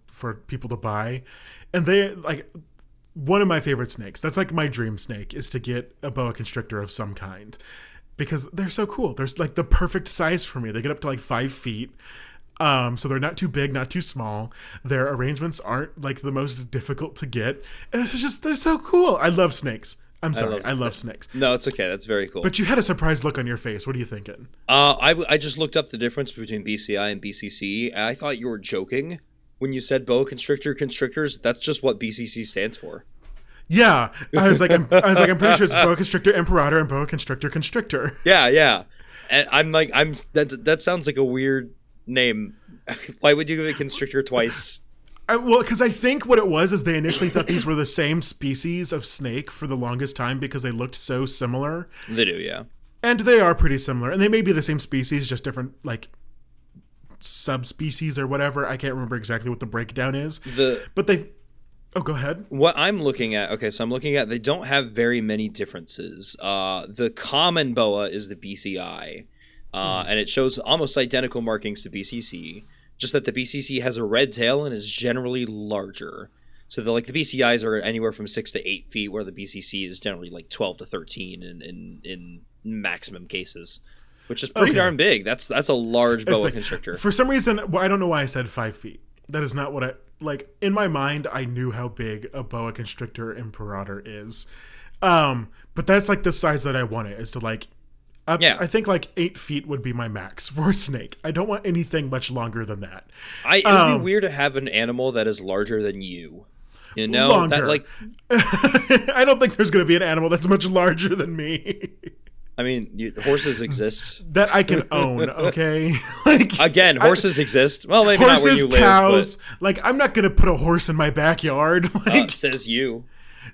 for people to buy. And they like one of my favorite snakes. That's like my dream snake is to get a boa constrictor of some kind because they're so cool. They're like the perfect size for me. They get up to like 5 feet. So they're not too big, not too small. Their arrangements aren't like the most difficult to get. And it's just, they're so cool. I love snakes. I'm sorry. I love snakes. No, it's okay. That's very cool. But you had a surprised look on your face. What are you thinking? I just looked up the difference between BCI and BCC, and I thought you were joking when you said boa constrictor constrictors. That's just what BCC stands for. Yeah. I was like, I'm pretty sure it's boa constrictor imperator and boa constrictor constrictor. Yeah. And I'm like, that sounds like a weird name. Why would you give it constrictor twice? Well, because I think what it was is they initially thought these were the same species of snake for the longest time because they looked so similar. They do, yeah. And they are pretty similar. And they may be the same species, just different, like, subspecies or whatever. I can't remember exactly what the breakdown is. But they... Oh, go ahead. What I'm looking at... Okay, so I'm looking at... They don't have very many differences. The common boa is the BCI. And it shows almost identical markings to BCC. Just that the BCC has a red tail and is generally larger. So the BCIs are anywhere from 6 to 8 feet, where the BCC is generally like 12 to 13 in maximum cases, which is pretty darn big. That's a large boa constrictor. For some reason, well, I don't know why I said 5 feet. That is not what I like. In my mind, I knew how big a boa constrictor imperator is, but that's like the size that I want it is to like. I think like 8 feet would be my max for a snake. I don't want anything much longer than that. It would be weird to have an animal that is larger than you. You know, longer. That like. I don't think there's going to be an animal that's much larger than me. I mean, horses exist that I can own. Okay, horses exist. Well, maybe horses, not where you cows. live. But... Like, I'm not going to put a horse in my backyard. Like, says you.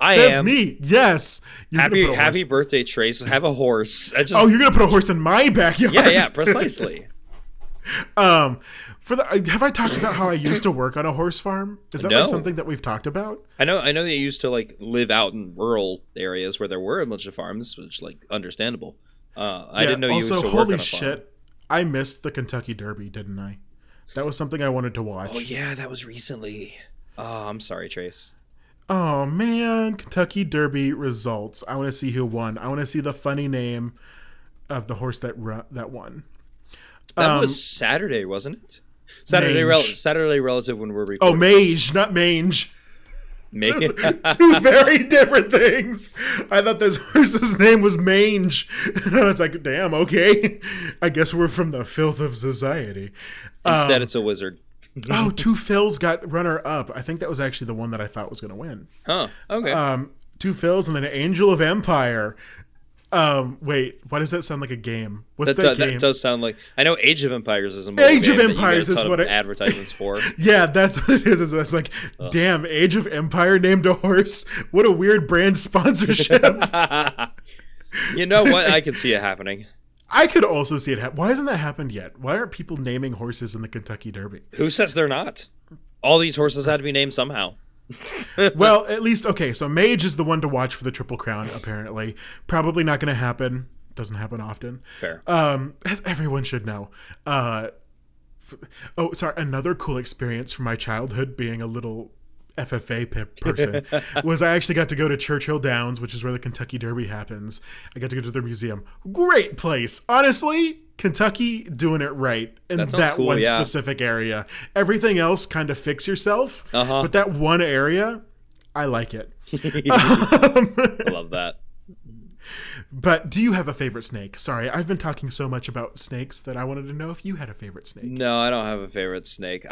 Says me. Yes. Happy birthday, Trace. Have a horse. You're gonna put a horse in my backyard. Yeah, precisely. Have I talked about how I used to work on a horse farm? Is that like something that we've talked about? I know that you used to like live out in rural areas where there were a bunch of farms, which like understandable. I didn't know you used to work on a farm. Holy shit, I missed the Kentucky Derby, didn't I? That was something I wanted to watch. Oh yeah, that was recently. Oh, I'm sorry, Trace. Oh man, Kentucky Derby results. I want to see who won. I want to see the funny name of the horse that won. That was Saturday, wasn't it? Saturday relative when we're recording. Oh, Mage, not Mange. Two very different things. I thought this horse's name was Mange. And I was like, damn, okay. I guess we're from the filth of society. Instead, it's a wizard. Two Phils got runner-up. I think that was actually the one that I thought was going to win. Huh, okay. Two Phils and then Angel of Empire. Wait, why does that sound like a game? What's that game? That does sound like... I know Age of Empires is a mobile Age game of Empires is what advertisements for. Yeah, that's what it is. It's like, damn, Age of Empire named a horse. What a weird brand sponsorship. You know what? I can see it happening. I could also see it happen. Why hasn't that happened yet? Why aren't people naming horses in the Kentucky Derby? Who says they're not? All these horses had to be named somehow. Well, at least, okay, so Mage is the one to watch for the Triple Crown, apparently. Probably not going to happen. Doesn't happen often. Fair. As everyone should know. Another cool experience from my childhood being a little FFA person was I actually got to go to Churchill Downs, which is where the Kentucky Derby happens. I got to go to their museum. Great place. Honestly, Kentucky doing it right in that cool, one specific area. Everything else kind of fix yourself, but that one area, I like it. I love that. But do you have a favorite snake? Sorry, I've been talking so much about snakes that I wanted to know if you had a favorite snake. No, I don't have a favorite snake.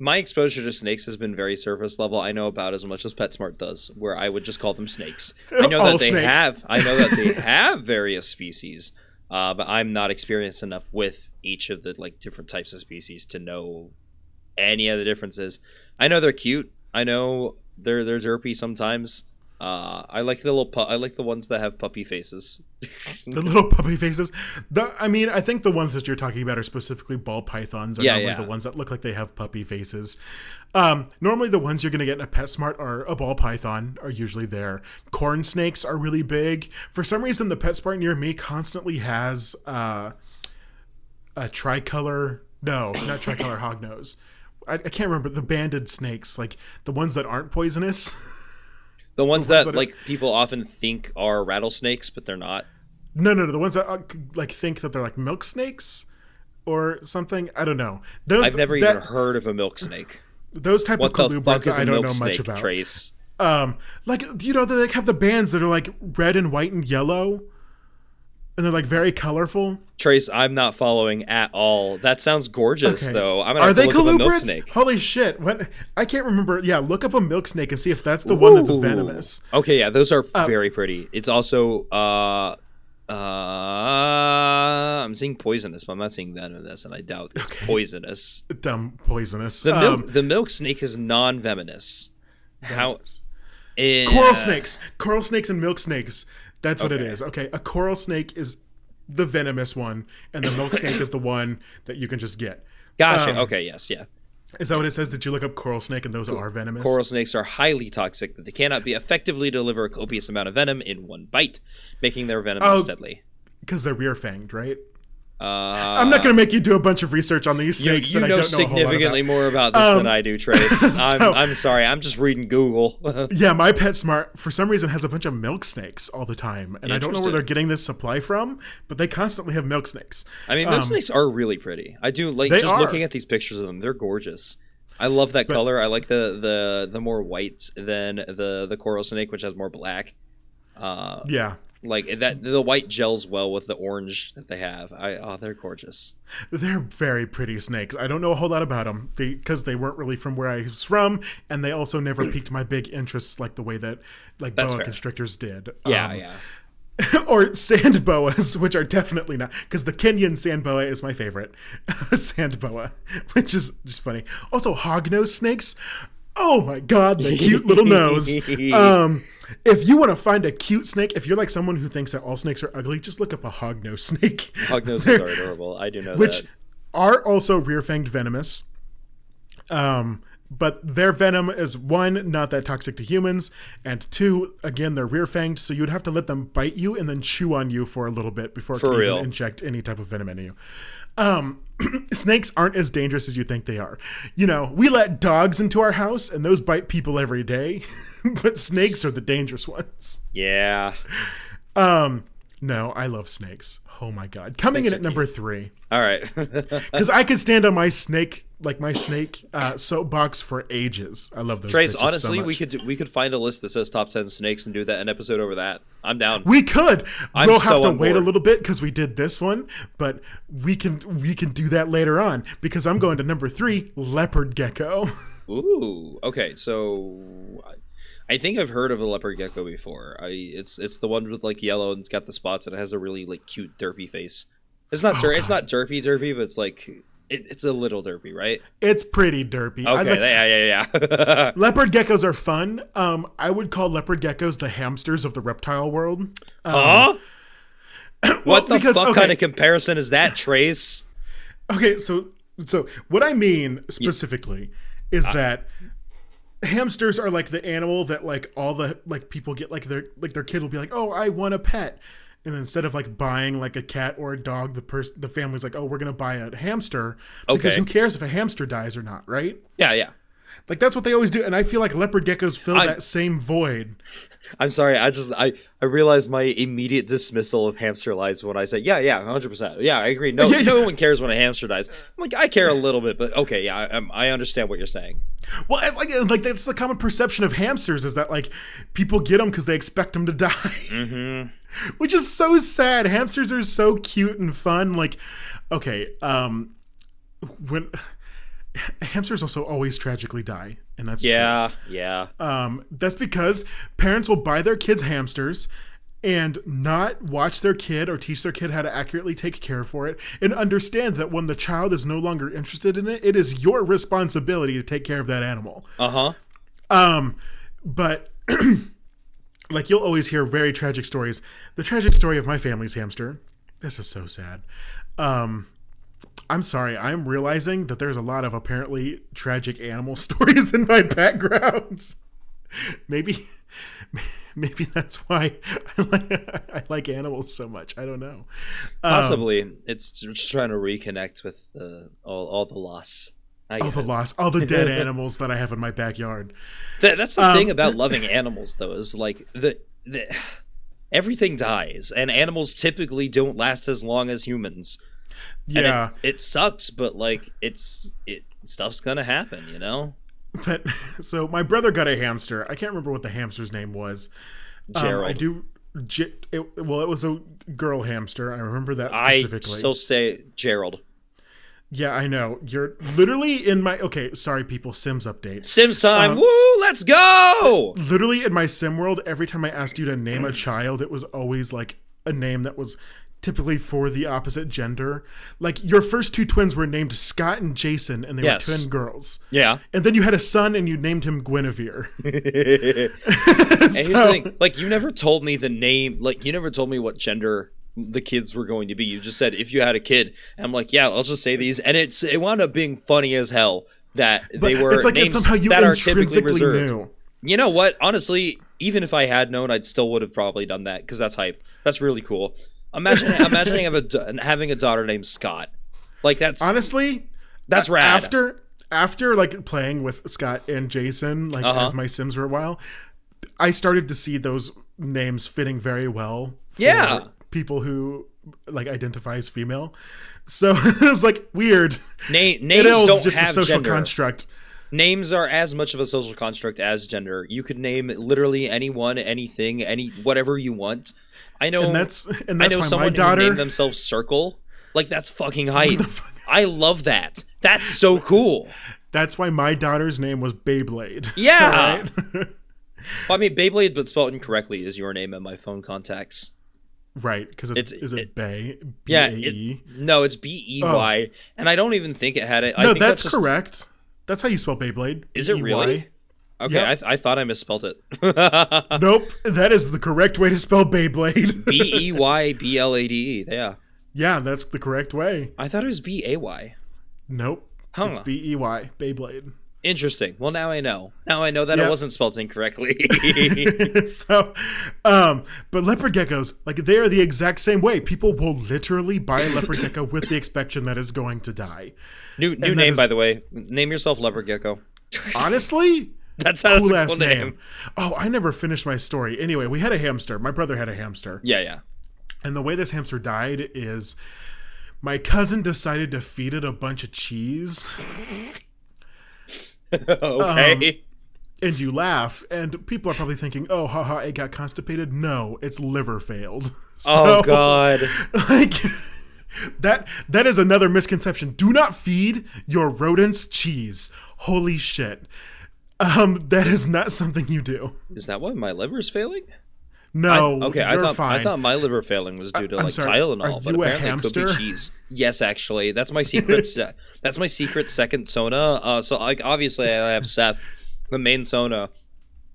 My exposure to snakes has been very surface level. I know about as much as PetSmart does, where I would just call them snakes. I know that they have various species, but I'm not experienced enough with each of the like different types of species to know any of the differences. I know they're cute. I know they're derpy sometimes. I like the I like the ones that have puppy faces. The little puppy faces. I think the ones that you're talking about are specifically ball pythons. Are normally the ones that look like they have puppy faces. Normally the ones you're going to get in a PetSmart are a ball python are usually there. Corn snakes are really big. For some reason, the PetSmart near me constantly has a tricolor. No, not tricolor hognose. I can't remember the banded snakes, like the ones that aren't poisonous. The ones that like people often think are rattlesnakes, but they're not. No. The ones that like think that they're like milk snakes or something. I don't know. I've never even heard of a milk snake. Those type of colubrids I don't know much about. Trace? Like they like have the bands that are like red and white and yellow, and they're like very colorful. Trace, I'm not following at all. That sounds gorgeous, though. I'm gonna have to look up a milk colubrids? snake. Holy shit! I can't remember. Yeah, look up a milk snake and see if that's the one that's venomous. Okay, yeah, those are very pretty. It's also I'm seeing poisonous, but I'm not seeing venomous, and I doubt it's poisonous. Dumb poisonous. The milk snake is non-venomous. Coral snakes and milk snakes. That's what it is. Okay, a coral snake is the venomous one, and the milk snake is the one that you can just get. Gotcha. Okay, yes, yeah. Is that what it says? Did you look up coral snake and those are venomous? Coral snakes are highly toxic, but they cannot be effectively deliver a copious amount of venom in one bite, making their venom less deadly. Because they're rear-fanged, right? I'm not going to make you do a bunch of research on these snakes. You know significantly more about this than I do, Trace. I'm sorry. I'm just reading Google. Yeah, my PetSmart, for some reason, has a bunch of milk snakes all the time. And I don't know where they're getting this supply from, but they constantly have milk snakes. I mean, milk snakes are really pretty. I do like just looking at these pictures of them. They're gorgeous. I love that color. I like the more white than the coral snake, which has more black. Yeah. Like that, the white gels well with the orange that they have. They're gorgeous. They're very pretty snakes. I don't know a whole lot about them because they weren't really from where I was from, and they also never piqued my big interests like the way that like boa constrictors did. Yeah. Or sand boas, which are definitely not, because the Kenyan sand boa is my favorite sand boa, which is just funny. Also, hognose snakes. Oh my god, the cute little nose. If you want to find a cute snake, if you're like someone who thinks that all snakes are ugly, just look up a hognose snake. Hognoses are adorable. I do know which are also rear-fanged venomous. But their venom is, one, not that toxic to humans, and two, again, they're rear-fanged, so you'd have to let them bite you and then chew on you for a little bit before it can even inject any type of venom into you. Snakes aren't as dangerous as you think they are. You know, we let dogs into our house, and those bite people every day, but snakes are the dangerous ones. Yeah. No, I love snakes. Oh my god. Coming in at number 3. All right. Because I could stand on my snake soapbox for ages. I love those. Trace, honestly, so we could find a list that says top 10 snakes and do an episode over that. I'm down. We could. We'll have to wait a little bit because we did this one, but we can do that later on because I'm going to number 3, leopard gecko. Ooh. Okay, so I think I've heard of a leopard gecko before. It's the one with like yellow and it's got the spots and it has a really like cute derpy face. It's not it's not derpy, but it's like it's a little derpy, right? It's pretty derpy. Okay, yeah. Leopard geckos are fun. I would call leopard geckos the hamsters of the reptile world. What the fuck kind of comparison is that, Trace? Okay, so what I mean specifically is that hamsters are like the animal that like all the like people get like their kid will be like, oh, I want a pet. And instead of like buying like a cat or a dog, the family's like, oh, we're gonna buy a hamster because who cares if a hamster dies or not, right? Yeah. Like that's what they always do, and I feel like leopard geckos fill that same void. I'm sorry, I realized my immediate dismissal of hamster lives when I said, yeah, 100%. Yeah, I agree. No one cares when a hamster dies. I'm like, I care a little bit, but okay, yeah, I understand what you're saying. Well, like that's the common perception of hamsters is that like people get them because they expect them to die. Mm-hmm. Which is so sad. Hamsters are so cute and fun. Like, okay, when Hamsters also always tragically die, and that's true. Yeah. That's because parents will buy their kids hamsters and not watch their kid or teach their kid how to accurately take care for it, and understand that when the child is no longer interested in it, it is your responsibility to take care of that animal. But like, you'll always hear very tragic stories. The tragic story of my family's hamster. This is so sad. I'm sorry. I'm realizing that there's a lot of apparently tragic animal stories in my background. Maybe that's why I like animals so much. I don't know. Possibly. It's just trying to reconnect with all the loss. All the dead animals that I have in my backyard. That's the thing about loving animals, though, is like everything dies, and animals typically don't last as long as humans. Yeah, and it sucks, but like stuff's gonna happen, you know. But so my brother got a hamster. I can't remember what the hamster's name was. Gerald. It was a girl hamster. I remember that specifically. I still say Gerald. Yeah, I know. You're literally in my... Okay, sorry, people. Sims update. Sims time. Woo, let's go! Literally in my Sim world, every time I asked you to name a child, it was always like a name that was typically for the opposite gender. Like, your first two twins were named Scott and Jason, and they were twin girls. Yeah. And then you had a son, and you named him Guinevere. And here's the thing. Like, you never told me the name... Like, you never told me what gender... the kids were going to be. You just said if you had a kid, and I'm like, yeah, I'll just say these, and it wound up being funny as hell that they were names that are typically reserved. Knew. You know what? Honestly, even if I had known, I'd still would have probably done that because that's hype. That's really cool. Imagining having a daughter named Scott. Like that's rad. After like playing with Scott and Jason, like as my Sims for a while, I started to see those names fitting very well. For people who like identify as female, so it was like weird. Names don't just have a social gender. construct. Names are as much of a social construct as gender. You could name literally anyone, anything, whatever you want. I know. And I know why someone my daughter who named themselves Circle. Like that's fucking hype. I love that. That's so cool. That's why my daughter's name was Beyblade. Yeah. Right? Well, I mean, Beyblade, but spelled incorrectly, is your name in my phone contacts. Right, because is it Bay? B-A-E? No, it's B-E-Y, and I don't even think it had it. I think that's correct. That's how you spell Beyblade. Is it really? Okay, yep. I thought I misspelled it. Nope, that is the correct way to spell Beyblade. B-E-Y-B-L-A-D-E, yeah. Yeah, that's the correct way. I thought it was B-A-Y. Nope, it's B-E-Y, Beyblade. Interesting. Well, now I know. Now I know that it wasn't spelled incorrectly. So, but leopard geckos, like they are the exact same way. People will literally buy a leopard gecko with the expectation that it's going to die. New name, by the way. Name yourself leopard gecko. Honestly, that's a cool name. Oh, I never finished my story. Anyway, we had a hamster. My brother had a hamster. Yeah. And the way this hamster died is my cousin decided to feed it a bunch of cheese. Okay. And you laugh, and people are probably thinking, oh, haha, it got constipated. No, its liver failed. Oh, God. Like, that is another misconception. Do not feed your rodents cheese. Holy shit. That is not something you do. Is that why my liver's failing? No, I fine. thought my liver failing was due to Tylenol, but apparently it could be cheese. Yes, actually, that's my secret. That's my secret second Sona. So like obviously I have Seth, the main Sona,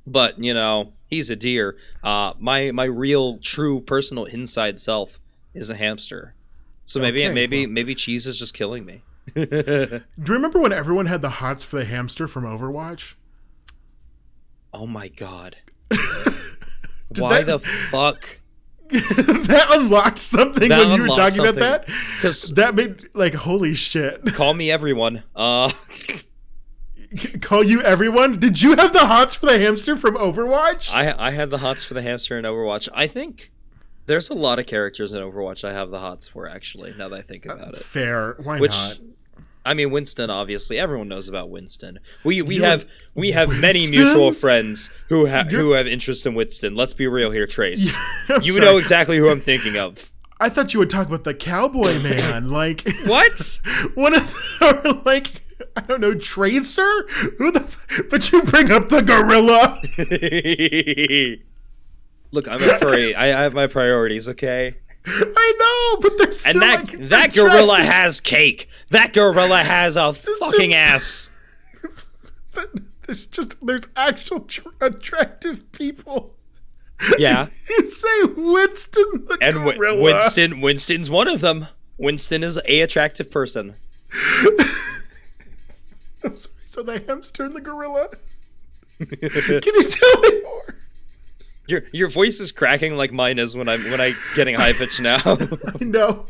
but you know he's a deer. My real true personal inside self is a hamster. So maybe cheese is just killing me. Do you remember when everyone had the hots for the hamster from Overwatch? Oh my god. Why the fuck? That unlocked something when you were talking about that? Because that made, like, holy shit. Call me everyone. Call you everyone? Did you have the hots for the hamster from Overwatch? I had the hots for the hamster in Overwatch. I think there's a lot of characters in Overwatch I have the hots for, actually, now that I think about it. Fair. Why not? I mean, Winston, obviously. Everyone knows about Winston. We have many mutual friends who have interest in Winston. Let's be real here, Trace. You know exactly who I'm thinking of. I thought you would talk about the cowboy man. Like what? One of our like I don't know, Tracer? But you bring up the gorilla. Look, I'm a furry. I have my priorities, okay? I know, but there's still And that gorilla has cake. That gorilla has a fucking ass. But there's actual attractive people. Yeah. You say Winston the gorilla. Winston's one of them. Winston is a attractive person. I'm sorry, so the hamster and the gorilla? Can you tell me more? Your voice is cracking like mine is when I getting high pitched now. I know.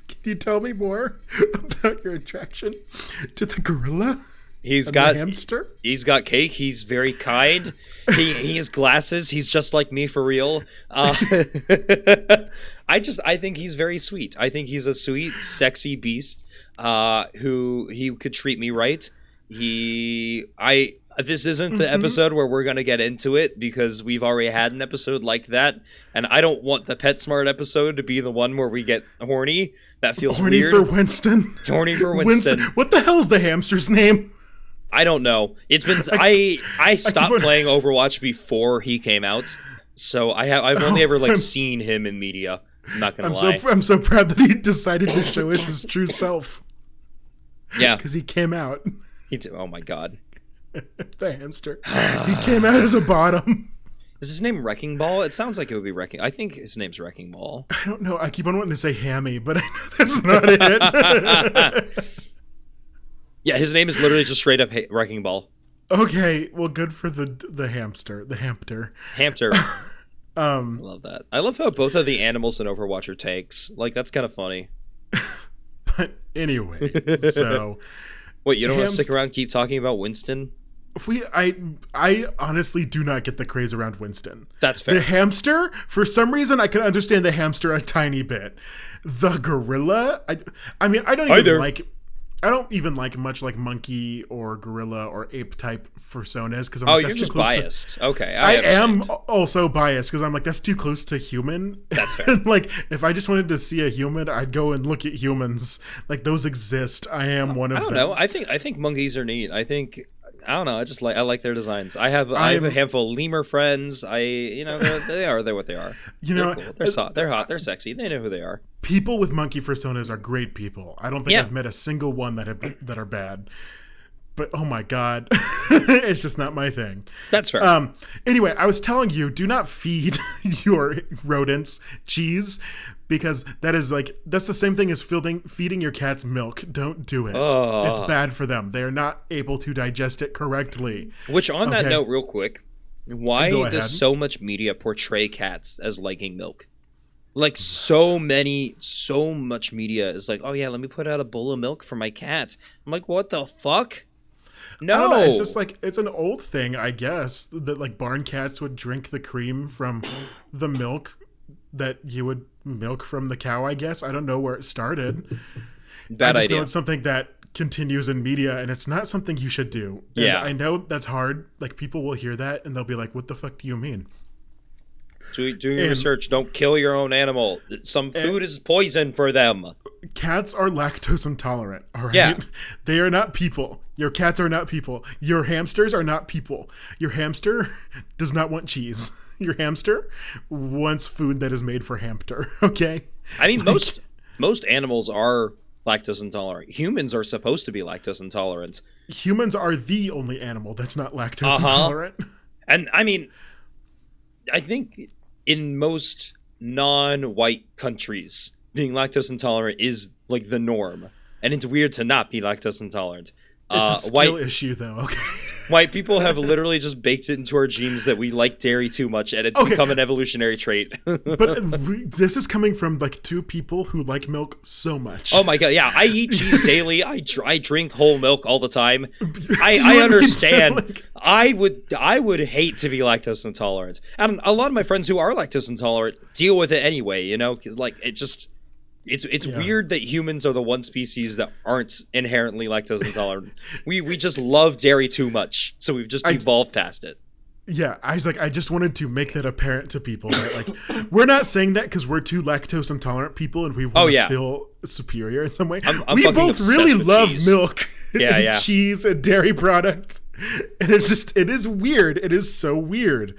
Can you tell me more about your attraction to the gorilla? He's got the hamster. He's got cake. He's very kind. He has glasses. He's just like me for real. I think he's very sweet. I think he's a sweet, sexy beast. Who he could treat me right. This isn't the episode where we're gonna get into it because we've already had an episode like that, and I don't want the PetSmart episode to be the one where we get horny. That feels horny weird. For Winston. Horny for Winston. What the hell's the hamster's name? I don't know. It's been I stopped playing Overwatch before he came out, so I've only ever seen him in media. I'm not gonna lie. I'm so proud that he decided to show us his true self. Yeah, because he came out. Oh my god. The hamster. He came out as a bottom. Is his name Wrecking Ball? It sounds like it would be Wrecking. I think his name's Wrecking Ball. I don't know. I keep on wanting to say Hammy, but I know that's not it. Yeah, his name is literally just straight up Wrecking Ball. Okay, well, good for the hamster. The hamster. I love that. I love how both of the animals in Overwatch are tanks. Like, that's kind of funny. But anyway, so... Wait, you don't want to stick around and keep talking about Winston? I honestly do not get the craze around Winston. That's fair. The hamster, for some reason, I can understand the hamster a tiny bit. The gorilla, I mean, I don't even like much like monkey or gorilla or ape type personas because you're just biased. Okay, I am also biased because I'm like, that's too close to human. That's fair. Like, if I just wanted to see a human, I'd go and look at humans. Like, those exist. I am one of them. I don't know. I think monkeys are neat. I don't know. I like their designs. I have a handful of lemur friends. They're what they are. They're cool. They're hot. They're sexy. They know who they are. People with monkey personas are great people. I don't think I've met a single one that are bad. But oh my god, it's just not my thing. That's fair. Anyway, I was telling you, do not feed your rodents cheese because that's the same thing as feeding your cats milk. Don't do it. It's bad for them. They are not able to digest it correctly. Which, on that note, real quick, why does so much media portray cats as liking milk? Like, so much media is like, oh yeah, let me put out a bowl of milk for my cat. I'm like, what the fuck? No, I don't know, it's just like, it's an old thing, I guess, that like barn cats would drink the cream from the milk that you would milk from the cow, I guess. I don't know where it started. Bad I just idea. know it's something that continues in media, and it's not something you should do. And yeah, I know that's hard. Like, people will hear that and they'll be like, what the fuck do you mean? Do your research. Don't kill your own animal. Some food is poison for them. Cats are lactose intolerant, all right? Yeah. They are not people. Your cats are not people. Your hamsters are not people. Your hamster does not want cheese. Your hamster wants food that is made for hamster, okay? I mean, most animals are lactose intolerant. Humans are supposed to be lactose intolerant. Humans are the only animal that's not lactose intolerant. And, I mean, I think in most non-white countries, being lactose intolerant is like the norm, and it's weird to not be lactose intolerant. It's a skill issue, though. Okay. White people have literally just baked it into our genes that we like dairy too much, and it's become an evolutionary trait. But this is coming from like two people who like milk so much. Oh my god, yeah! I eat cheese daily. I drink whole milk all the time. I understand. I would hate to be lactose intolerant, and a lot of my friends who are lactose intolerant deal with it anyway. You know, because like it's weird that humans are the one species that aren't inherently lactose intolerant. We just love dairy too much, so we've just evolved past it. Yeah, I just wanted to make that apparent to people that like we're not saying that because we're two lactose intolerant people and we want to feel superior in some way. I'm we both really love cheese. milk. Yeah, and yeah. cheese and dairy products. And it is weird. It is so weird.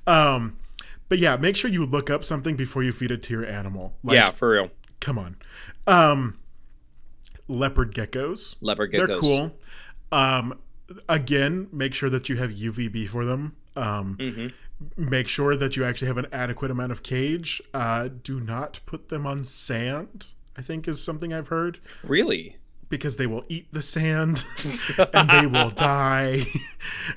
But yeah, make sure you look up something before you feed it to your animal. Like, Yeah, for real. come on. Leopard geckos. Leopard They're geckos. cool. Again, make sure that you have UVB for them. Make sure that you actually have an adequate amount of cage. Do not put them on sand, I think is something I've heard. Really? Because they will eat the sand and they will die.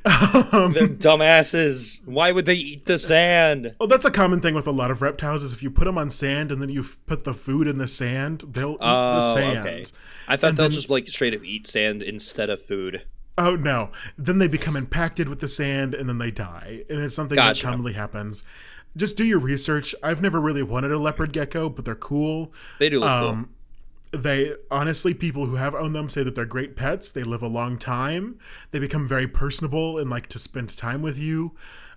They're dumbasses. Why would they eat the sand? Oh, that's a common thing with a lot of reptiles is if you put them on sand and then you put the food in the sand, they'll eat the sand. Okay. I thought they'll just like straight up eat sand instead of food. Oh, no. Then they become impacted with the sand and then they die. And it's something that commonly happens. Just do your research. I've never really wanted a leopard gecko, but they're cool. They do look cool. They honestly, people who have owned them say that they're great pets. They live a long time. They become very personable and like to spend time with you.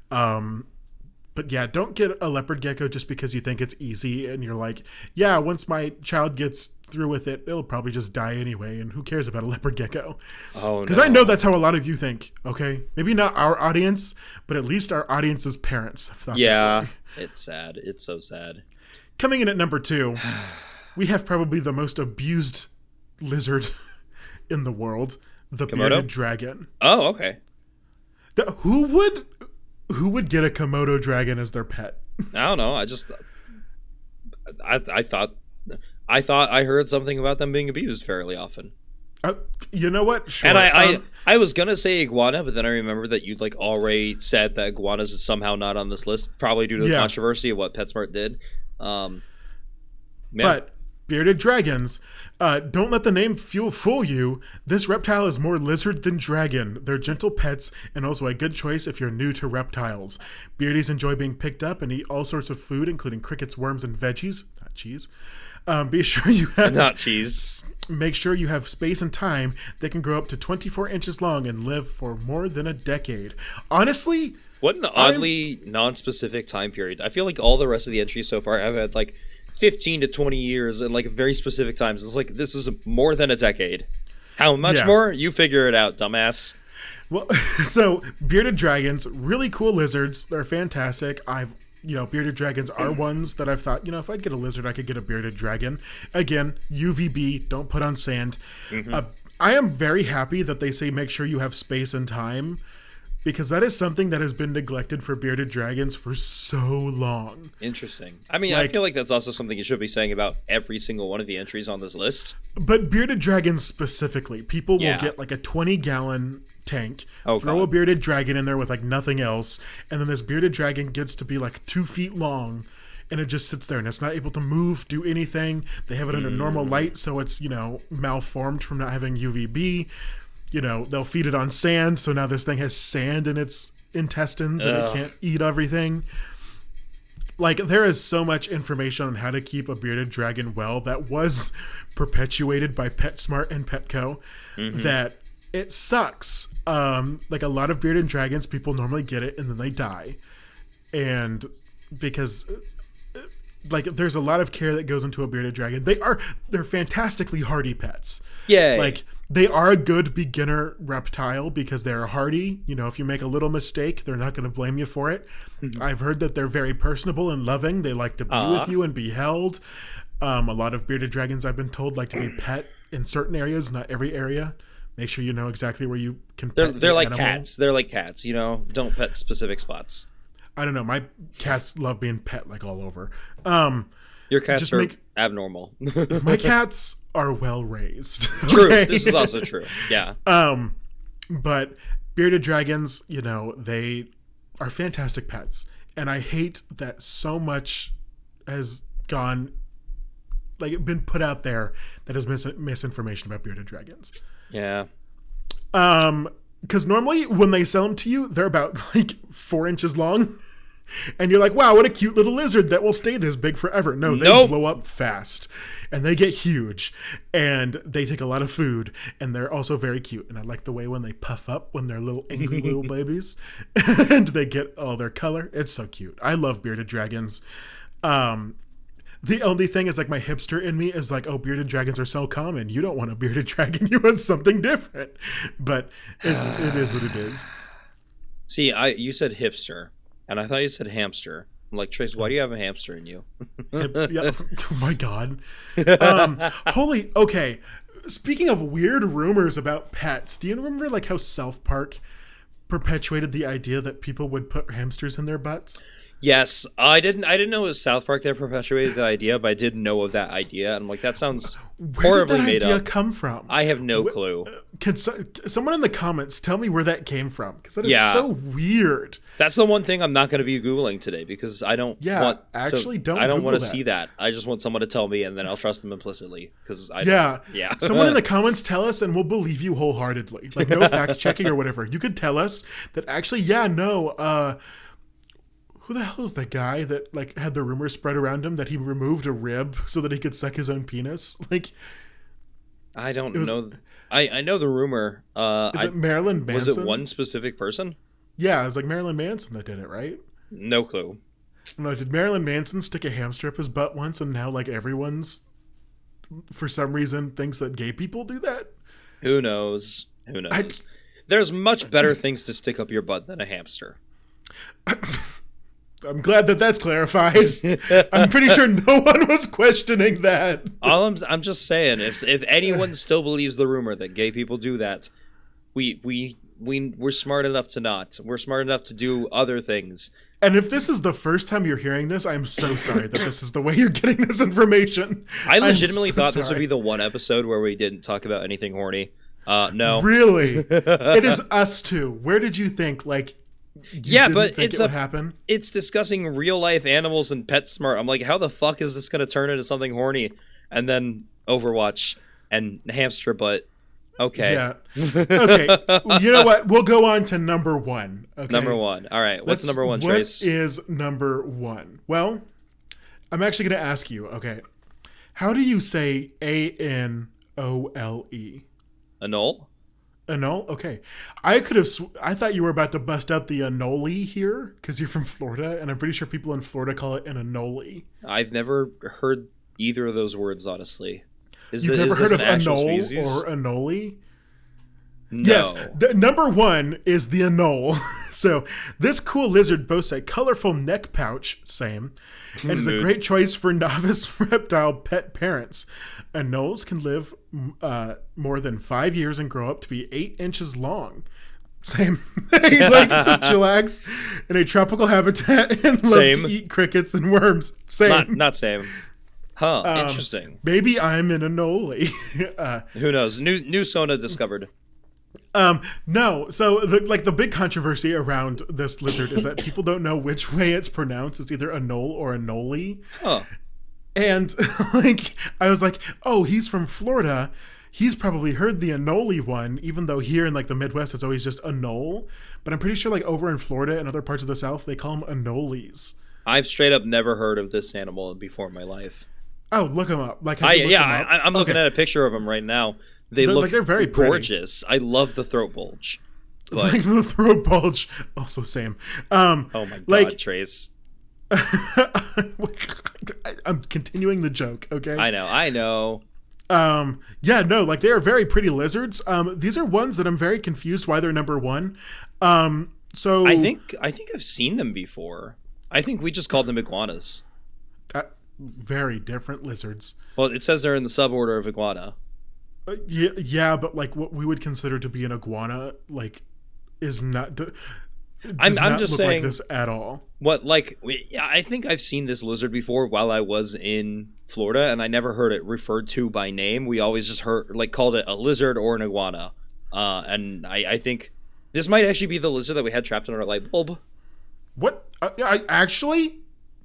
But yeah, don't get a leopard gecko just because you think it's easy and you're like, yeah, once my child gets through with it, it'll probably just die anyway. And who cares about a leopard gecko? Oh, Because I know that's how a lot of you think. Okay, maybe not our audience, but at least our audience's parents have thought that way. It's sad. It's so sad. Coming in at number 2, we have probably the most abused lizard in the world, the Komodo? bearded dragon. Oh, okay. Who would get a Komodo dragon as their pet? I don't know. I thought I heard something about them being abused fairly often. You know what? Sure. And I was gonna say iguana, but then I remembered that you'd like already said that iguanas is somehow not on this list, probably due to the controversy of what PetSmart did. But bearded dragons, don't let the name fool you. This reptile is more lizard than dragon. They're gentle pets and also a good choice if you're new to reptiles. Beardies enjoy being picked up and eat all sorts of food, including crickets, worms, and veggies. Not cheese. Be sure you have not cheese. Make sure you have space and time. They can grow up to 24 inches long and live for more than a decade. Honestly, what an oddly non-specific time period. I feel like all the rest of the entries so far have had like 15 to 20 years and like very specific times. It's like this is more than a decade. How much more? You figure it out, dumbass. Well, so bearded dragons, really cool lizards. They're fantastic. Bearded dragons are ones that I've thought, if I'd get a lizard, I could get a bearded dragon. Again, UVB, don't put on sand. I am very happy that they say make sure you have space and time, because that is something that has been neglected for bearded dragons for so long. Interesting. I mean, I feel like that's also something you should be saying about every single one of the entries on this list. But bearded dragons specifically, people will get like a 20-gallon tank, throw a bearded dragon in there with like nothing else, and then this bearded dragon gets to be like 2 feet long, and it just sits there and it's not able to move, do anything. They have it under normal light, so it's, malformed from not having UVB. They'll feed it on sand, so now this thing has sand in its intestines and it can't eat everything. Like, there is so much information on how to keep a bearded dragon well that was perpetuated by PetSmart and Petco that it sucks. Like, a lot of bearded dragons, people normally get it and then they die. And because like there's a lot of care that goes into a bearded dragon. They're fantastically hardy pets. Yeah. Like, they are a good beginner reptile because they're hardy. If you make a little mistake, they're not going to blame you for it. I've heard that they're very personable and loving. They like to be with you and be held. A lot of bearded dragons, I've been told, like to be pet in certain areas, not every area. Make sure you know exactly where you can pet They're like animal. cats. They're like cats, don't pet specific spots. I don't know. My cats love being pet like all over. Your cats are abnormal. My cats are well raised. True. Okay? This is also true. Yeah. But bearded dragons, they are fantastic pets. And I hate that so much has been put out there that is misinformation about bearded dragons. Yeah. Because normally when they sell them to you, they're about 4 inches long. And you're like, wow, what a cute little lizard that will stay this big forever. No, they blow up fast. And they get huge. And they take a lot of food. And they're also very cute. And I like the way when they puff up when they're little angry little babies. And they get all their color. It's so cute. I love bearded dragons. The only thing is, like, my hipster in me is like, oh, bearded dragons are so common. You don't want a bearded dragon. You want something different. But it is what it is. See, you said hipster, and I thought you said hamster. I'm like, Trace, why do you have a hamster in you? Yeah. Oh my god. Okay. Speaking of weird rumors about pets, do you remember like how South Park perpetuated the idea that people would put hamsters in their butts? Yes, I didn't know it was South Park that perpetuated the idea, but I did know of that idea. And I'm like, that sounds horribly made up. Where did that idea come from? I have no clue. Can someone in the comments tell me where that came from? Because that is so weird. That's the one thing I'm not going to be Googling today because I don't want to see that. I just want someone to tell me and then I'll trust them implicitly. Someone in the comments tell us and we'll believe you wholeheartedly. Like no fact checking or whatever. You could tell us that actually, who the hell is that guy that like had the rumor spread around him that he removed a rib so that he could suck his own penis? Like, I don't know. I know the rumor. Is it Marilyn Manson? Was it one specific person? Yeah, it was like Marilyn Manson that did it, right? No clue. No, did Marilyn Manson stick a hamster up his butt once and now like everyone's for some reason thinks that gay people do that? Who knows? There's much better things to stick up your butt than a hamster. I'm glad that that's clarified. I'm pretty sure no one was questioning that. I'm just saying, if anyone still believes the rumor that gay people do that, we're smart enough to not. We're smart enough to do other things. And if this is the first time you're hearing this, I'm so sorry that this is the way you're getting this information. I legitimately thought this would be the one episode where we didn't talk about anything horny. No. Really? It is us two. Where did you think, like... but it's discussing real life animals and PetSmart. I'm like, how the fuck is this going to turn into something horny? And then Overwatch and hamster butt. Okay. Yeah. Okay. You know what? We'll go on to number one. Okay. Number one. All right. What's number one, Trace? What is number one? Well, I'm actually going to ask you. Okay. How do you say ANOLE? Anole? Anole? Okay. I thought you were about to bust out the anole here because you're from Florida, and I'm pretty sure people in Florida call it an anole. I've never heard either of those words, honestly. You've never heard of anole or anole? No. Yes. Number one is the anole. So this cool lizard boasts a colorful neck pouch, and is a great choice for novice reptile pet parents. Anoles can live more than 5 years and grow up to be 8 inches long. Same. They like to chillax in a tropical habitat and love to eat crickets and worms. Same. Not same. Huh. Interesting. Maybe I'm an anole. Who knows? New Sona discovered. No. So the big controversy around this lizard is that people don't know which way it's pronounced. It's either anole or anole. Huh. And like I was like, oh, he's from Florida. He's probably heard the anole one, even though here in like the Midwest it's always just anole. But I'm pretty sure like over in Florida and other parts of the South they call them anoles. I've straight up never heard of this animal before in my life. Oh, look him up. Like I'm looking at a picture of him right now. They're very gorgeous. Pretty. I love the throat bulge. But... Like the throat bulge, also same. Oh my god, Trace. I'm continuing the joke, okay? I know. Like they are very pretty lizards. These are ones that I'm very confused why they're number one. So I think I've seen them before. I think we just called them iguanas. Very different lizards. Well, it says they're in the suborder of iguana. Yeah, but like what we would consider to be an iguana, like, is not. I'm just saying like this at all. I think I've seen this lizard before while I was in Florida, and I never heard it referred to by name. We always just called it a lizard or an iguana. And I think this might actually be the lizard that we had trapped in our light bulb. What? Actually,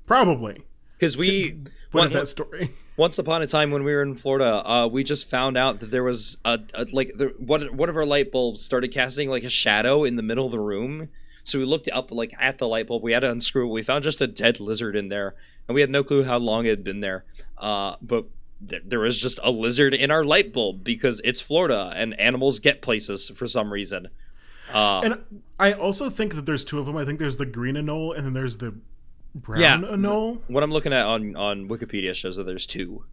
probably. Because what is that story? Once upon a time when we were in Florida, we just found out that there was one of our light bulbs started casting like a shadow in the middle of the room. So we looked up like at the light bulb. We had to unscrew it. We found just a dead lizard in there, and we had no clue how long it had been there. But there was just a lizard in our light bulb because it's Florida and animals get places for some reason. And I also think that there's two of them. I think there's the green anole and then there's the brown anole. What I'm looking at on Wikipedia shows that there's two.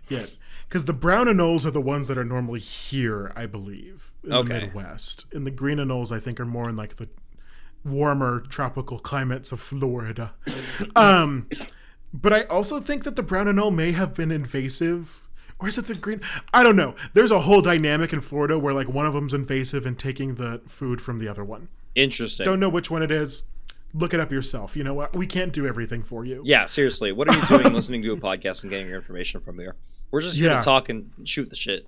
Yeah, because the brown anoles are the ones that are normally here, I believe, in the Midwest. And the green anoles, I think, are more in like the warmer tropical climates of Florida. But I also think that the brown anole may have been invasive. Or is it the green? I don't know. There's a whole dynamic in Florida where like one of them's invasive and taking the food from the other one. Interesting. Don't know which one it is. Look it up yourself. You know what? We can't do everything for you. Yeah, seriously. What are you doing listening to a podcast and getting your information from here? We're just here to talk and shoot the shit.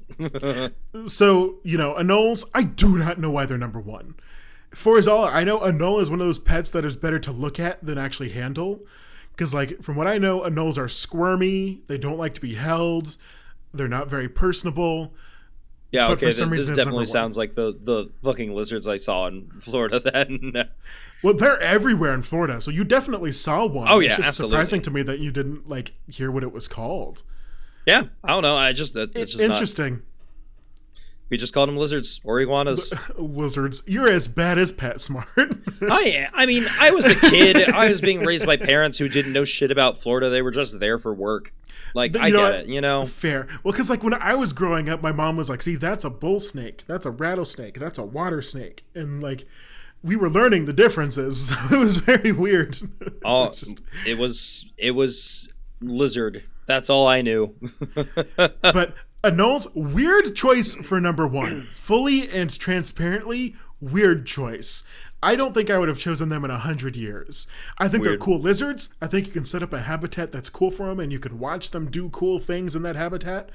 So, anoles, I do not know why they're number one. For as all I know, anole is one of those pets that is better to look at than actually handle. Because, like, from what I know, anoles are squirmy. They don't like to be held. They're not very personable. Yeah, okay. This definitely sounds like the fucking lizards I saw in Florida then. Well, they're everywhere in Florida, so you definitely saw one. Oh, yeah, it's just absolutely. surprising to me that you didn't, like, hear what it was called. Yeah, I don't know. It's just interesting. We just called them lizards or iguanas. Lizards. You're as bad as PetSmart. I mean, I was a kid. I was being raised by parents who didn't know shit about Florida. They were just there for work. Like, I get it, Fair. Well, because, like, when I was growing up, my mom was like, see, that's a bull snake. That's a rattlesnake. That's a water snake. And, like, we were learning the differences. It was very weird. It was lizard. That's all I knew. But anoles, weird choice for number one. Fully and transparently, weird choice. I don't think I would have chosen them in 100 years. I think they're cool lizards. I think you can set up a habitat that's cool for them and you can watch them do cool things in that habitat.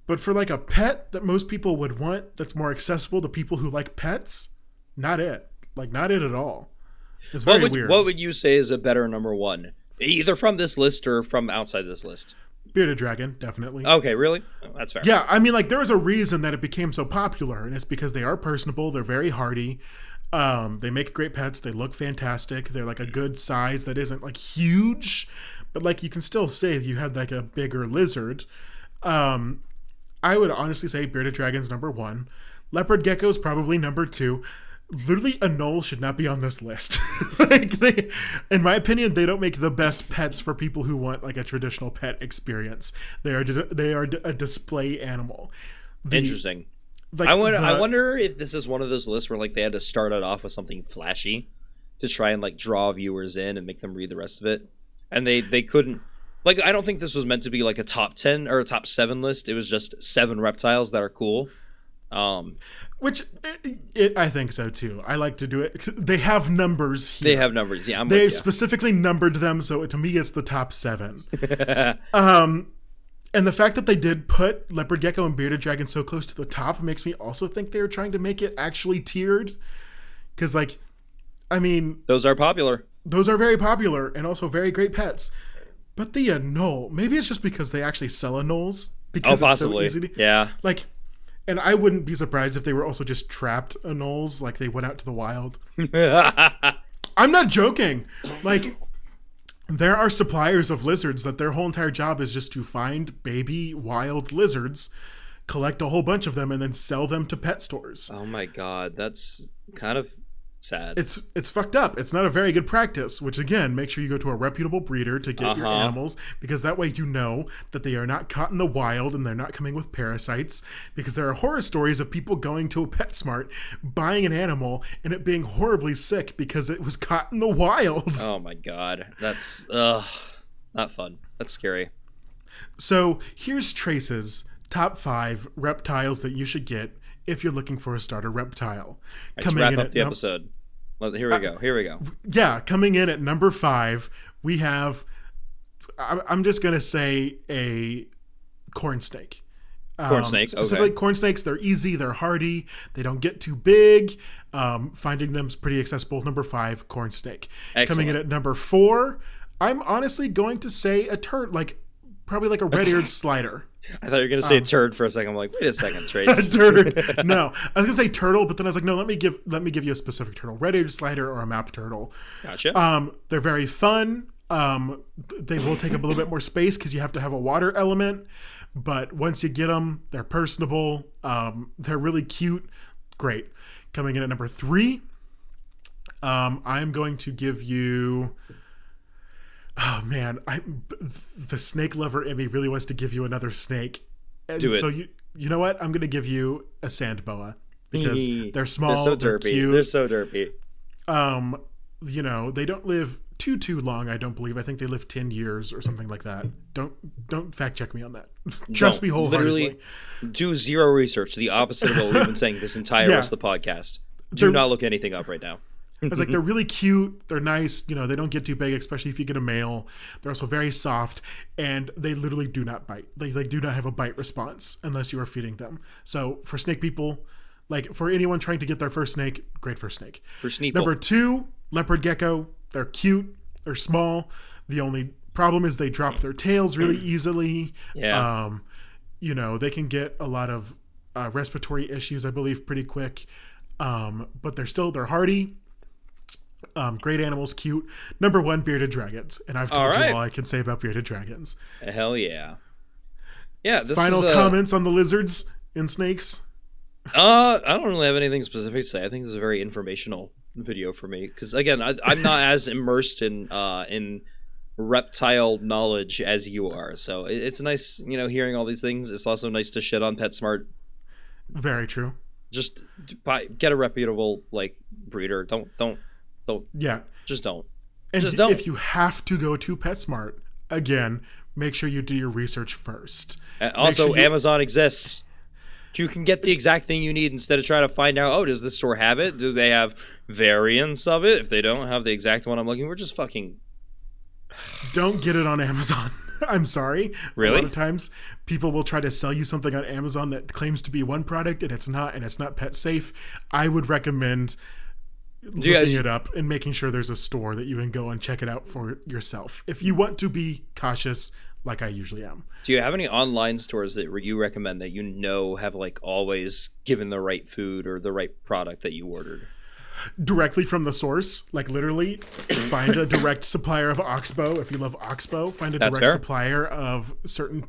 But for like a pet that most people would want that's more accessible to people who like pets, not it. Like, not it at all. It's very weird. What would you say is a better number one? Either from this list or from outside this list? Bearded dragon, definitely. Okay, really? Oh, that's fair. Yeah, I mean, like, there was a reason that it became so popular, and it's because they are personable, they're very hardy, they make great pets, they look fantastic, they're like a good size that isn't like huge, but like you can still say you had like a bigger lizard. I would honestly say bearded dragon's number one. Leopard gecko's probably number two. Literally, anole should not be on this list. In my opinion, they don't make the best pets for people who want like a traditional pet experience. They are a display animal. Interesting. Like, I wonder if this is one of those lists where like they had to start it off with something flashy to try and like draw viewers in and make them read the rest of it, and they couldn't. Like, I don't think this was meant to be like a top 10 or a top 7 list. It was just 7 reptiles that are cool. Which I think so too. I like to do it. They have numbers here. They have numbers, yeah. They specifically numbered them, so to me it's the top 7. And the fact that they did put leopard gecko and bearded dragon so close to the top makes me also think they were trying to make it actually tiered. Because, like, I mean, those are popular. Those are very popular and also very great pets. But the anole, maybe it's just because they actually sell anoles. Because possibly. It's so easy to, yeah. Like. And I wouldn't be surprised if they were also just trapped anoles, like they went out to the wild. I'm not joking. Like, there are suppliers of lizards that their whole entire job is just to find baby wild lizards, collect a whole bunch of them, and then sell them to pet stores. Oh my god, that's kind of sad. It's fucked up. It's not a very good practice, which again, make sure you go to a reputable breeder to get your animals, because that way you know that they are not caught in the wild and they're not coming with parasites, because there are horror stories of people going to a PetSmart, buying an animal, and it being horribly sick because it was caught in the wild. Oh my god. That's not fun. That's scary. So here's Trace's top 5 reptiles that you should get if you're looking for a starter reptile. Let's wrap up the episode. Here we go. Yeah, coming in at number 5, we have, I'm just going to say a corn snake. Corn snake, specifically, corn snakes, they're easy, they're hardy, they don't get too big. Finding them's pretty accessible. Number 5, corn snake. Excellent. Coming in at number 4, I'm honestly going to say a turd, like probably like a red-eared slider. I thought you were going to say turd for a second. I'm like, wait a second, Trace. A turd. No. I was going to say turtle, but then I was like, no, let me give you a specific turtle. Red-eared slider or a map turtle. Gotcha. They're very fun. They will take up a little bit more space because you have to have a water element. But once you get them, they're personable. They're really cute. Great. Coming in at number 3, I'm going to give you Oh man, the snake lover in me really wants to give you another snake, and Do it. so you know what? I'm gonna give you a sand boa because they're small, They're so they're derpy. cute. They're so derpy. They don't live too long. I don't believe. I think they live 10 years or something like that. Don't fact check me on that. Trust me wholeheartedly. Literally, do zero research. The opposite of what we've been saying this entire rest of the podcast. Do not look anything up right now. It's like they're really cute. They're nice. They don't get too big, especially if you get a male. They're also very soft, and they literally do not bite. They do not have a bite response unless you are feeding them. So for snake people, like for anyone trying to get their first snake, great first snake. For Sneeple. Number 2, leopard gecko. They're cute. They're small. The only problem is they drop their tails really easily. Yeah. They can get a lot of respiratory issues, I believe, pretty quick. But they're hardy. Great animals, cute. Number 1, bearded dragons, and I've told you all I can say about bearded dragons. Hell yeah. Yeah. Final comments on the lizards and snakes. I don't really have anything specific to say. I think this is a very informational video for me because again, I'm not as immersed in reptile knowledge as you are. So it's nice, hearing all these things. It's also nice to shit on PetSmart. Very true. Just get a reputable breeder. Don't. Yeah. Just don't. And just don't. If you have to go to PetSmart, again, make sure you do your research first. Also, Amazon exists. You can get the exact thing you need instead of trying to find out, does this store have it? Do they have variants of it? If they don't have the exact one I'm looking for, just fucking... Don't get it on Amazon. I'm sorry. Really? A lot of times, people will try to sell you something on Amazon that claims to be one product, and it's not pet safe. I would recommend looking it up and making sure there's a store that you can go and check it out for yourself. If you want to be cautious, like I usually am. Do you have any online stores that you recommend that have always given the right food or the right product that you ordered? Directly from the source, literally find a direct supplier of Oxbow. If you love Oxbow, find a direct supplier of certain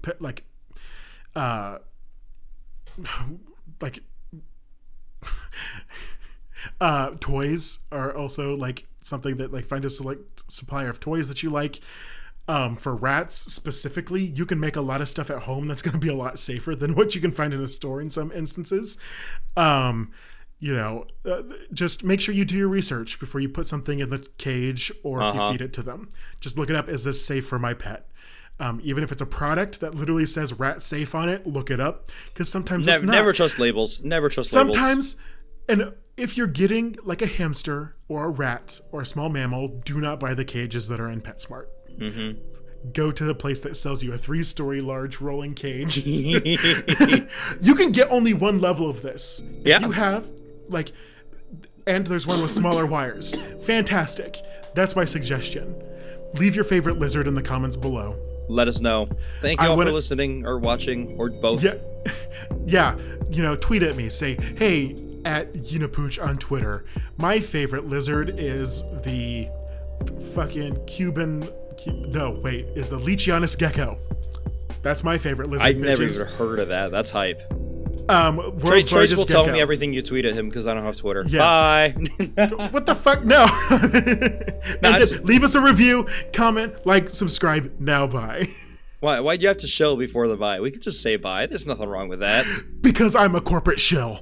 toys are also something that find a supplier of toys that you like. For rats specifically, you can make a lot of stuff at home that's going to be a lot safer than what you can find in a store in some instances. Just make sure you do your research before you put something in the cage or if you feed it to them. Just look it up. Is this safe for my pet? Even if it's a product that literally says rat safe on it, look it up because sometimes it's not. Never trust labels. Never trust labels. Sometimes, and if you're getting a hamster or a rat or a small mammal, do not buy the cages that are in PetSmart. Mm-hmm. Go to the place that sells you a 3-story large rolling cage. You can get only one level of this. If you have and there's one with smaller wires. Fantastic. That's my suggestion. Leave your favorite lizard in the comments below. Let us know. Thank you all for listening or watching or both. Yeah. Tweet at me. Say, hey, at Yenapooch on Twitter. My favorite lizard is the fucking is the Leachianus gecko. That's my favorite lizard. I've never even heard of that. That's hype. Trace will tell me everything you tweet at him because I don't have Twitter. Yeah. Bye. What the fuck? No. Leave us a review, comment, subscribe. Now, bye. Why'd you have to shill before the bye? We could just say bye. There's nothing wrong with that. Because I'm a corporate shill.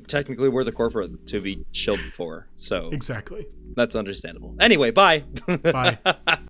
Technically, we're the corporate to be shilled for. So exactly. That's understandable. Anyway, bye. Bye.